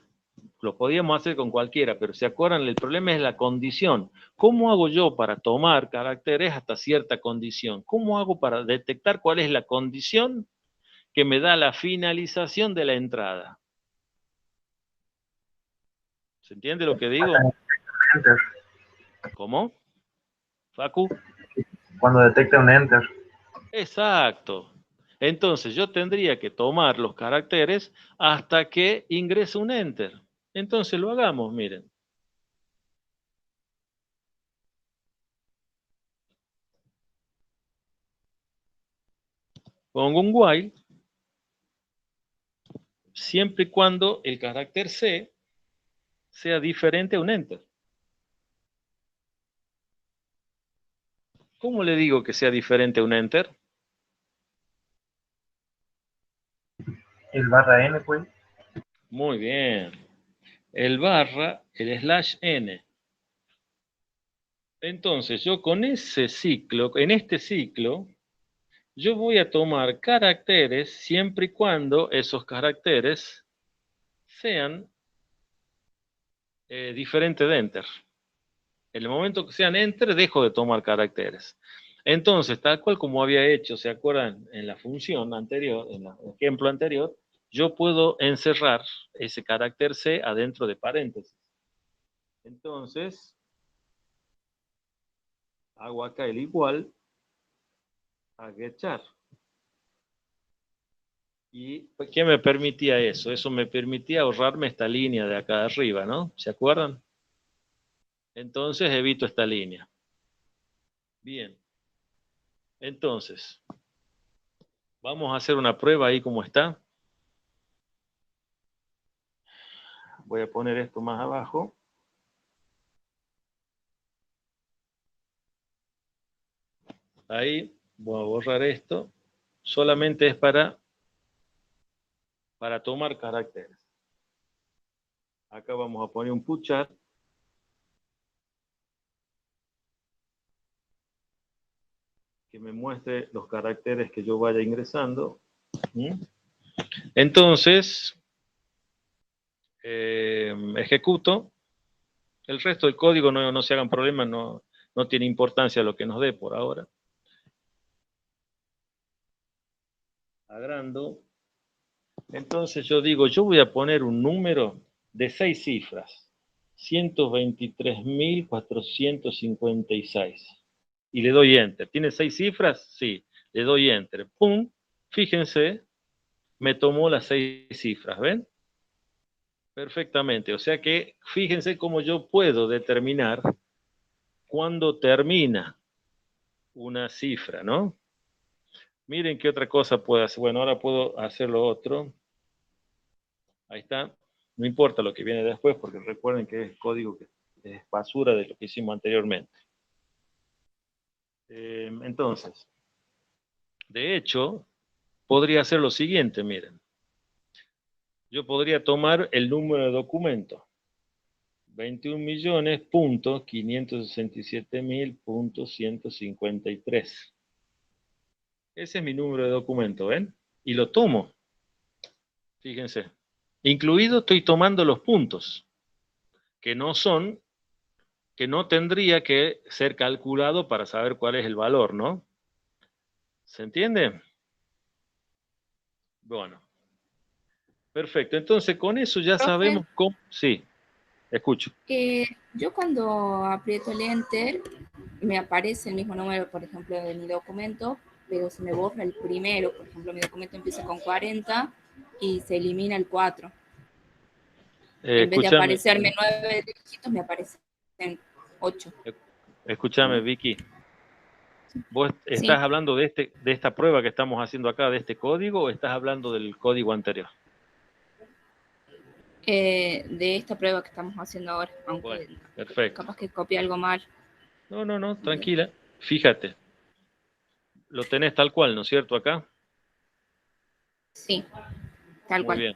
Lo podíamos hacer con cualquiera, pero ¿se acuerdan? El problema es la condición. ¿Cómo hago yo para tomar caracteres hasta cierta condición? ¿Cómo hago para detectar cuál es la condición que me da la finalización de la entrada? ¿Se entiende lo que digo? Enter. ¿Cómo? ¿Facu? Cuando detecta un enter. Exacto. Entonces yo tendría que tomar los caracteres hasta que ingrese un enter. Entonces lo hagamos, miren. Pongo un while, siempre y cuando el carácter C sea diferente a un enter. ¿Cómo le digo que sea diferente a un enter? El barra N, pues. Muy bien. El barra, el /n. Entonces yo con ese ciclo, en este ciclo, yo voy a tomar caracteres siempre y cuando esos caracteres sean diferentes de enter. En el momento que sean enter, dejo de tomar caracteres. Entonces, tal cual como había hecho, ¿se acuerdan? En la función anterior, en el ejemplo anterior, yo puedo encerrar ese carácter C adentro de paréntesis. Entonces, hago acá el igual a getchar. ¿Y qué me permitía eso? Eso me permitía ahorrarme esta línea de acá arriba, ¿no? ¿Se acuerdan? Entonces evito esta línea. Bien. Entonces, vamos a hacer una prueba ahí como está. Voy a poner esto más abajo. Ahí voy a borrar esto. Solamente es para tomar caracteres. Acá vamos a poner un puchar. Que me muestre los caracteres que yo vaya ingresando. Entonces, ejecuto. El resto del código no se hagan problemas, no tiene importancia lo que nos dé por ahora. Agrando. Entonces yo digo, yo voy a poner un número de 6 cifras. 123.456. Y le doy Enter. ¿Tiene 6 cifras? Sí. Le doy Enter. ¡Pum! Fíjense, me tomó las 6 cifras, ¿ven? Perfectamente. O sea que fíjense cómo yo puedo determinar cuándo termina una cifra, ¿no? Miren qué otra cosa puedo hacer. Bueno, ahora puedo hacer lo otro. Ahí está. No importa lo que viene después, porque recuerden que es código que es basura de lo que hicimos anteriormente. Entonces, de hecho, podría hacer lo siguiente, miren. Yo podría tomar el número de documento. 21.567.153. Ese es mi número de documento, ¿ven? Y lo tomo. Fíjense. Incluido estoy tomando los puntos, que no tendría que ser calculado para saber cuál es el valor, ¿no? ¿Se entiende? Bueno. Perfecto. Entonces, con eso ya Profe, sabemos cómo... Sí, escucho. yo cuando aprieto el Enter, me aparece el mismo número, por ejemplo, de mi documento, pero se me borra el primero. Por ejemplo, mi documento empieza con 40 y se elimina el 4. En vez de Escúchame. aparecerme 9 dígitos, me aparecen 8. Escúchame, Vicky. ¿Vos estás hablando de esta prueba que estamos haciendo acá, de este código, o estás hablando del código anterior? De esta prueba que estamos haciendo ahora, aunque bueno, perfecto. capaz que copie algo mal. No, tranquila. Fíjate. Lo tenés tal cual, ¿no es cierto, acá? Sí, tal cual. Muy bien,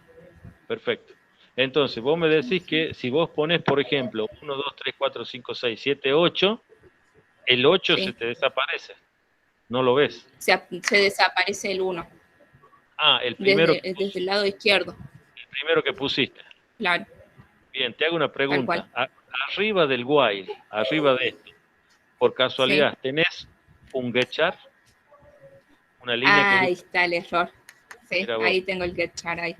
perfecto. Entonces, vos me decís que si vos pones, por ejemplo, 1, 2, 3, 4, 5, 6, 7, 8, el 8 se te desaparece. No lo ves. Se desaparece el 1. Ah, el primero. Desde el lado izquierdo. El primero que pusiste. Claro. Bien, te hago una pregunta. Arriba del while, arriba de esto, por casualidad, ¿tenés un getchar? Una línea que... Ahí está el error. Sí, ahí tengo el getchar ahí.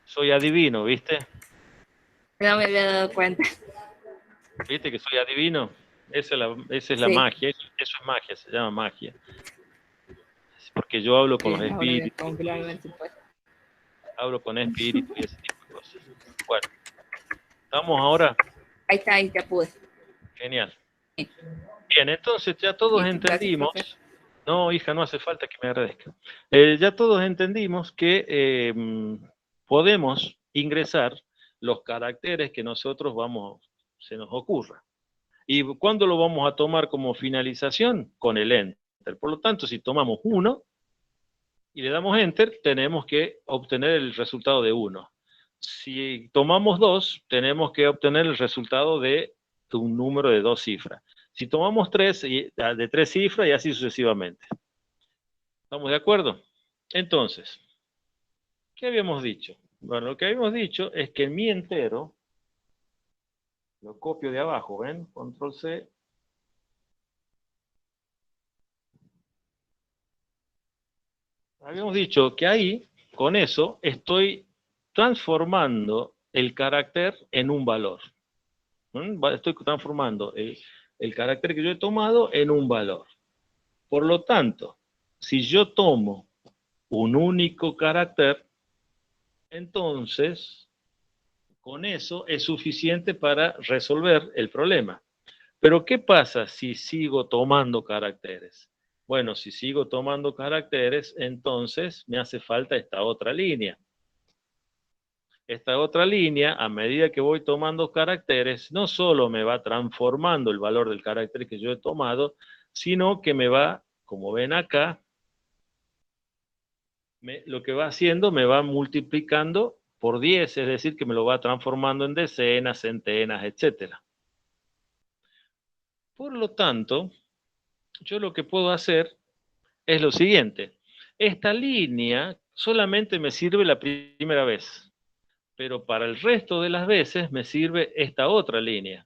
Soy adivino, ¿viste? No me había dado cuenta. ¿Viste que soy adivino? Esa es la magia, eso es magia, se llama magia. Porque yo hablo con los espíritus. Hablo con espíritus y ese tipo de cosas. Bueno, ¿estamos ahora? Ahí está, ahí ya pude. Genial. Bien, entonces ya todos entendimos. Gracias, no, hija, no hace falta que me agradezca. Ya todos entendimos que podemos ingresar los caracteres que nosotros se nos ocurra. ¿Y cuándo lo vamos a tomar como finalización? Con el Enter. Por lo tanto, si tomamos 1 y le damos Enter, tenemos que obtener el resultado de 1. Si tomamos 2, tenemos que obtener el resultado de un número de 2 cifras. Si tomamos 3, de 3 cifras y así sucesivamente. ¿Estamos de acuerdo? Entonces, ¿qué habíamos dicho? Bueno, lo que habíamos dicho es que mi entero, lo copio de abajo, ¿ven? Control C. Habíamos dicho que ahí, con eso, estoy transformando el carácter en un valor. Estoy transformando el carácter que yo he tomado en un valor. Por lo tanto, si yo tomo un único carácter, entonces con eso es suficiente para resolver el problema. Pero ¿qué pasa si sigo tomando caracteres? Bueno, si sigo tomando caracteres, entonces me hace falta esta otra línea. Esta otra línea, a medida que voy tomando caracteres, no solo me va transformando el valor del carácter que yo he tomado, sino que me va, como ven acá, lo que va haciendo me va multiplicando por 10, es decir, que me lo va transformando en decenas, centenas, etc. Por lo tanto, yo lo que puedo hacer es lo siguiente. Esta línea solamente me sirve la primera vez, pero para el resto de las veces me sirve esta otra línea.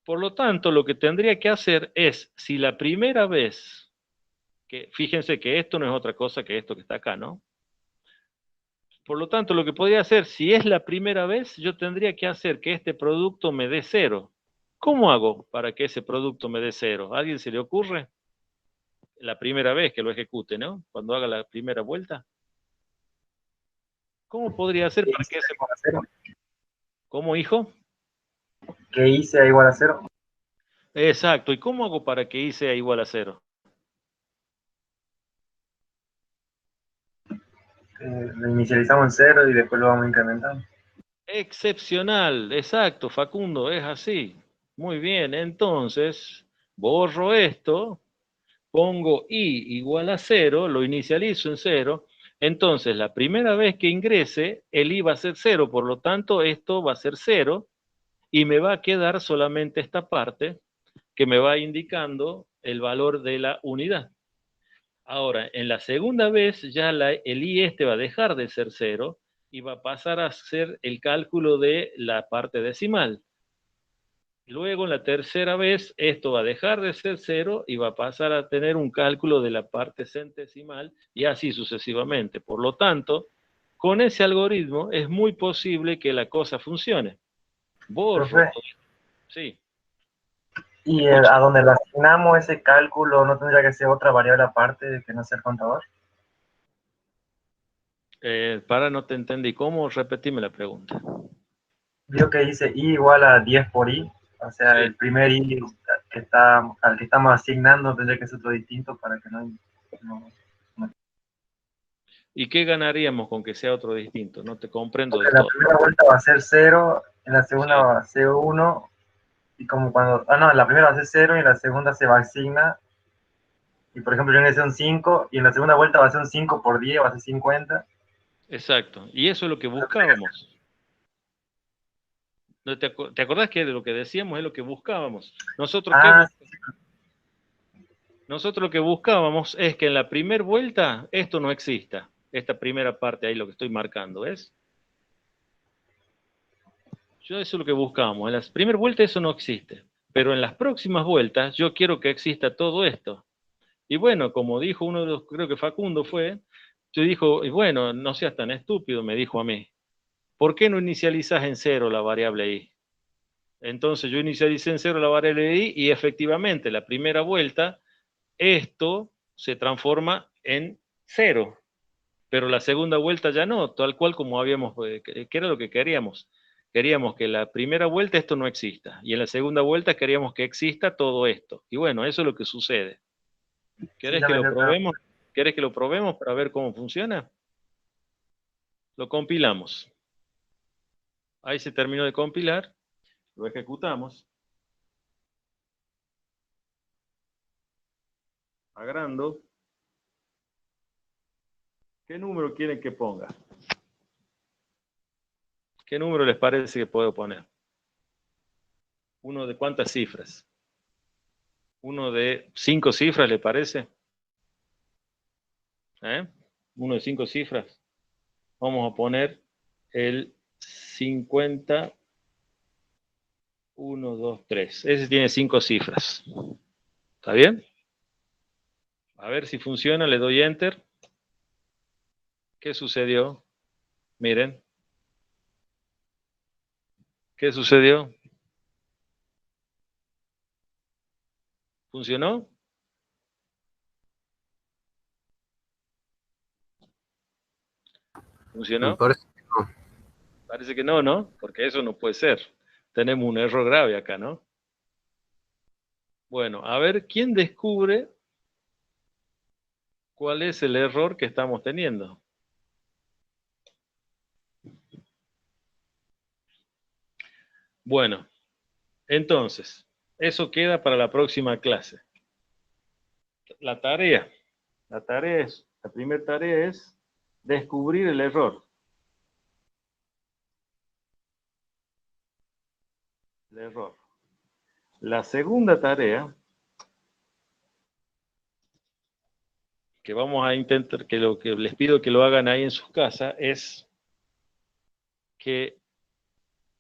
Por lo tanto, lo que tendría que hacer es, si la primera vez, que fíjense que esto no es otra cosa que esto que está acá, ¿no? Por lo tanto, lo que podría hacer, si es la primera vez, yo tendría que hacer que este producto me dé 0. ¿Cómo hago para que ese producto me dé 0? ¿A alguien se le ocurre? La primera vez que lo ejecute, ¿no? Cuando haga la primera vuelta. ¿Cómo podría hacer para que ese... igual a 0? ¿Cómo, hijo? Que I sea igual a 0. Exacto. ¿Y cómo hago para que I sea igual a 0? Lo inicializamos en 0 y después lo vamos incrementando. Excepcional. Exacto, Facundo. Es así. Muy bien. Entonces, borro esto. Pongo I igual a 0. Lo inicializo en 0. Entonces, la primera vez que ingrese, el I va a ser 0. Por lo tanto, esto va a ser 0. Y me va a quedar solamente esta parte que me va indicando el valor de la unidad. Ahora, en la segunda vez ya el I este va a dejar de ser 0 y va a pasar a ser el cálculo de la parte decimal. Luego, en la tercera vez, esto va a dejar de ser 0 y va a pasar a tener un cálculo de la parte centesimal y así sucesivamente. Por lo tanto, con ese algoritmo es muy posible que la cosa funcione. Borro. Profe, Sí. y a donde le asignamos ese cálculo, ¿no tendría que ser otra variable aparte que no sea el contador? No te entendí. ¿Cómo? Repetime la pregunta. Vio que dice I igual a 10 por I, o sea, Sí. el primer I al que estamos asignando tendría que ser otro distinto para que no... ¿Y qué ganaríamos con que sea otro distinto? No te comprendo Porque del la todo. primera vuelta va a ser 0, en la segunda Sí. va a ser 1, y como cuando... Ah, no, en la primera va a ser 0 y en la segunda se va a asignar. Y por ejemplo, yo ingresé un 5, y en la segunda vuelta va a ser un 5 por 10, va a ser 50. Exacto. Y eso es lo que buscábamos. ¿No te acordás que de lo que decíamos es lo que buscábamos? Nosotros lo que buscábamos es que en la primera vuelta esto no exista. Esta primera parte ahí, lo que estoy marcando, ¿ves? Yo eso es lo que buscábamos. En la primera vuelta eso no existe. Pero en las próximas vueltas yo quiero que exista todo esto. Y bueno, como dijo uno de los, creo que Facundo fue, yo dijo, y bueno, no seas tan estúpido, me dijo a mí. ¿Por qué no inicializas en 0 la variable I? Entonces yo inicialicé en 0 la variable I y efectivamente la primera vuelta esto se transforma en 0. Pero la segunda vuelta ya no, tal cual como habíamos, que era lo que queríamos. Queríamos que la primera vuelta esto no exista y en la segunda vuelta queríamos que exista todo esto. Y bueno, eso es lo que sucede. ¿Querés que lo probemos? ¿Querés que lo probemos para ver cómo funciona? Lo compilamos. Ahí se terminó de compilar. Lo ejecutamos. Agrando. ¿Qué número quieren que ponga? ¿Qué número les parece que puedo poner? ¿Uno de cuántas cifras? ¿Uno de 5 cifras le parece? ¿Uno de 5 cifras? Vamos a poner el 50. 1, 2, 3. Ese tiene 5 cifras. ¿Está bien? A ver si funciona, le doy Enter. ¿Qué sucedió? Miren. ¿Qué sucedió? ¿Funcionó? Me ¿Funcionó? parece que no. Parece que no, ¿no? Porque eso no puede ser. Tenemos un error grave acá, ¿no? Bueno, a ver, ¿quién descubre cuál es el error que estamos teniendo? Bueno, entonces, eso queda para la próxima clase. La primera tarea es descubrir el error. El error. La segunda tarea, que vamos a intentar, que lo que les pido que lo hagan ahí en sus casas, es que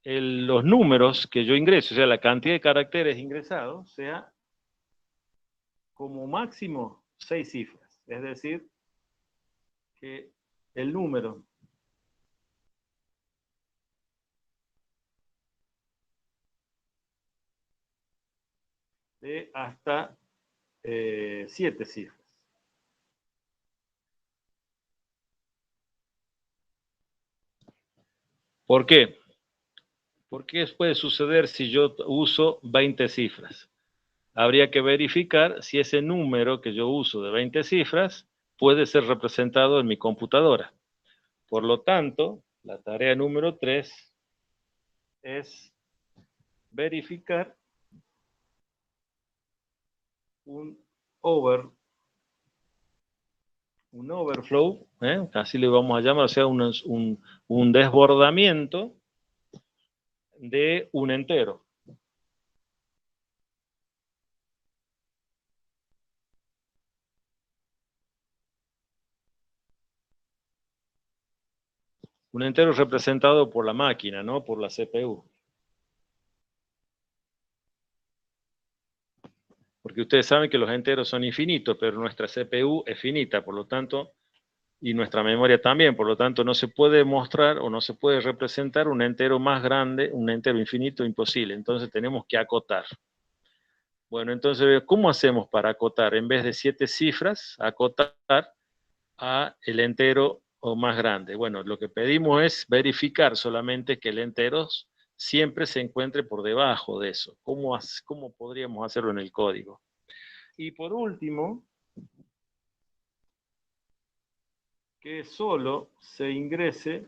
los números que yo ingreso, o sea, la cantidad de caracteres ingresados, sea como máximo 6 cifras. Es decir, que el número de hasta 7 cifras. ¿Por qué? ¿Por qué puede suceder si yo uso 20 cifras? Habría que verificar si ese número que yo uso de 20 cifras puede ser representado en mi computadora. Por lo tanto, la tarea número 3 es verificar un overflow, así le vamos a llamar, o sea, un desbordamiento de un entero. Un entero representado por la máquina, ¿no? Por la CPU. Porque ustedes saben que los enteros son infinitos, pero nuestra CPU es finita, por lo tanto, y nuestra memoria también, por lo tanto, no se puede mostrar o no se puede representar un entero más grande, un entero infinito, imposible. Entonces tenemos que acotar. Bueno, entonces, ¿cómo hacemos para acotar? En vez de 7 cifras, acotar a el entero o más grande. Bueno, lo que pedimos es verificar solamente que el entero siempre se encuentre por debajo de eso. ¿Cómo podríamos hacerlo en el código? Y por último, que solo se ingrese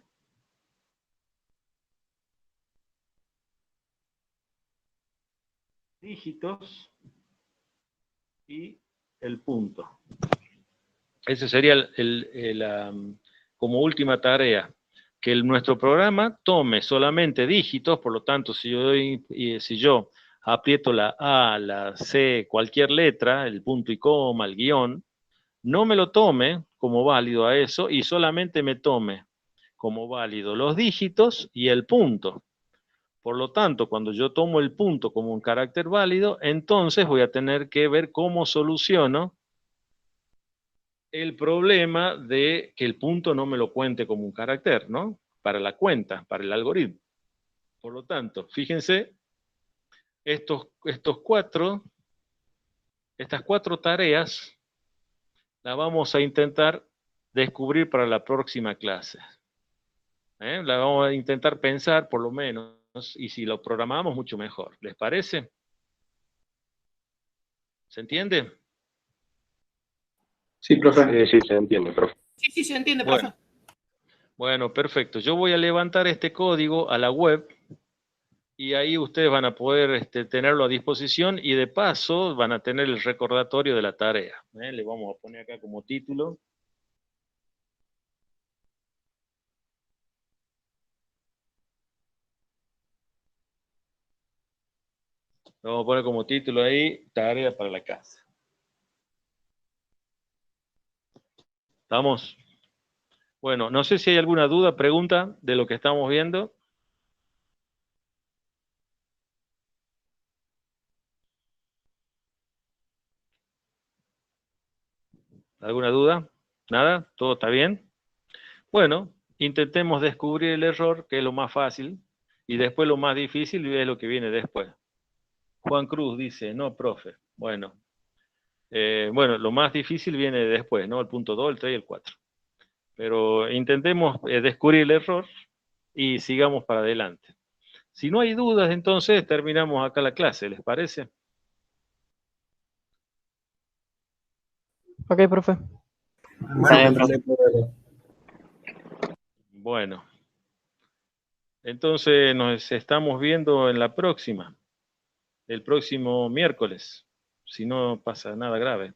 dígitos y el punto. Ese sería como última tarea, que nuestro programa tome solamente dígitos, por lo tanto, si yo aprieto la A, la C, cualquier letra, el punto y coma, el guión, no me lo tome como válido a eso y solamente me tome como válido los dígitos y el punto. Por lo tanto, cuando yo tomo el punto como un carácter válido, entonces voy a tener que ver cómo soluciono el problema de que el punto no me lo cuente como un carácter, ¿no? Para la cuenta, para el algoritmo. Por lo tanto, fíjense, estas cuatro tareas las vamos a intentar descubrir para la próxima clase. La vamos a intentar pensar por lo menos, y si lo programamos mucho mejor. ¿Les parece? ¿Se entiende? Sí, profe. Sí, se entiende, profe. Sí, se entiende, Bueno, profe. bueno, perfecto. Yo voy a levantar este código a la web y ahí ustedes van a poder tenerlo a disposición y de paso van a tener el recordatorio de la tarea. Le vamos a poner acá como título. Lo vamos a poner como título ahí, tarea para la casa. ¿Estamos? Bueno, no sé si hay alguna duda, pregunta de lo que estamos viendo. ¿Alguna duda? ¿Nada? ¿Todo está bien? Bueno, intentemos descubrir el error, que es lo más fácil, y después lo más difícil es lo que viene después. Juan Cruz dice, no, profe. Bueno, bueno, lo más difícil viene después, ¿no? El punto 2, el 3 y el 4. Pero intentemos descubrir el error y sigamos para adelante. Si no hay dudas, entonces terminamos acá la clase, ¿les parece? Ok, profe. Está bien, No profe. hay problema. Bueno, entonces nos estamos viendo en la próxima, el próximo miércoles, si no pasa nada grave.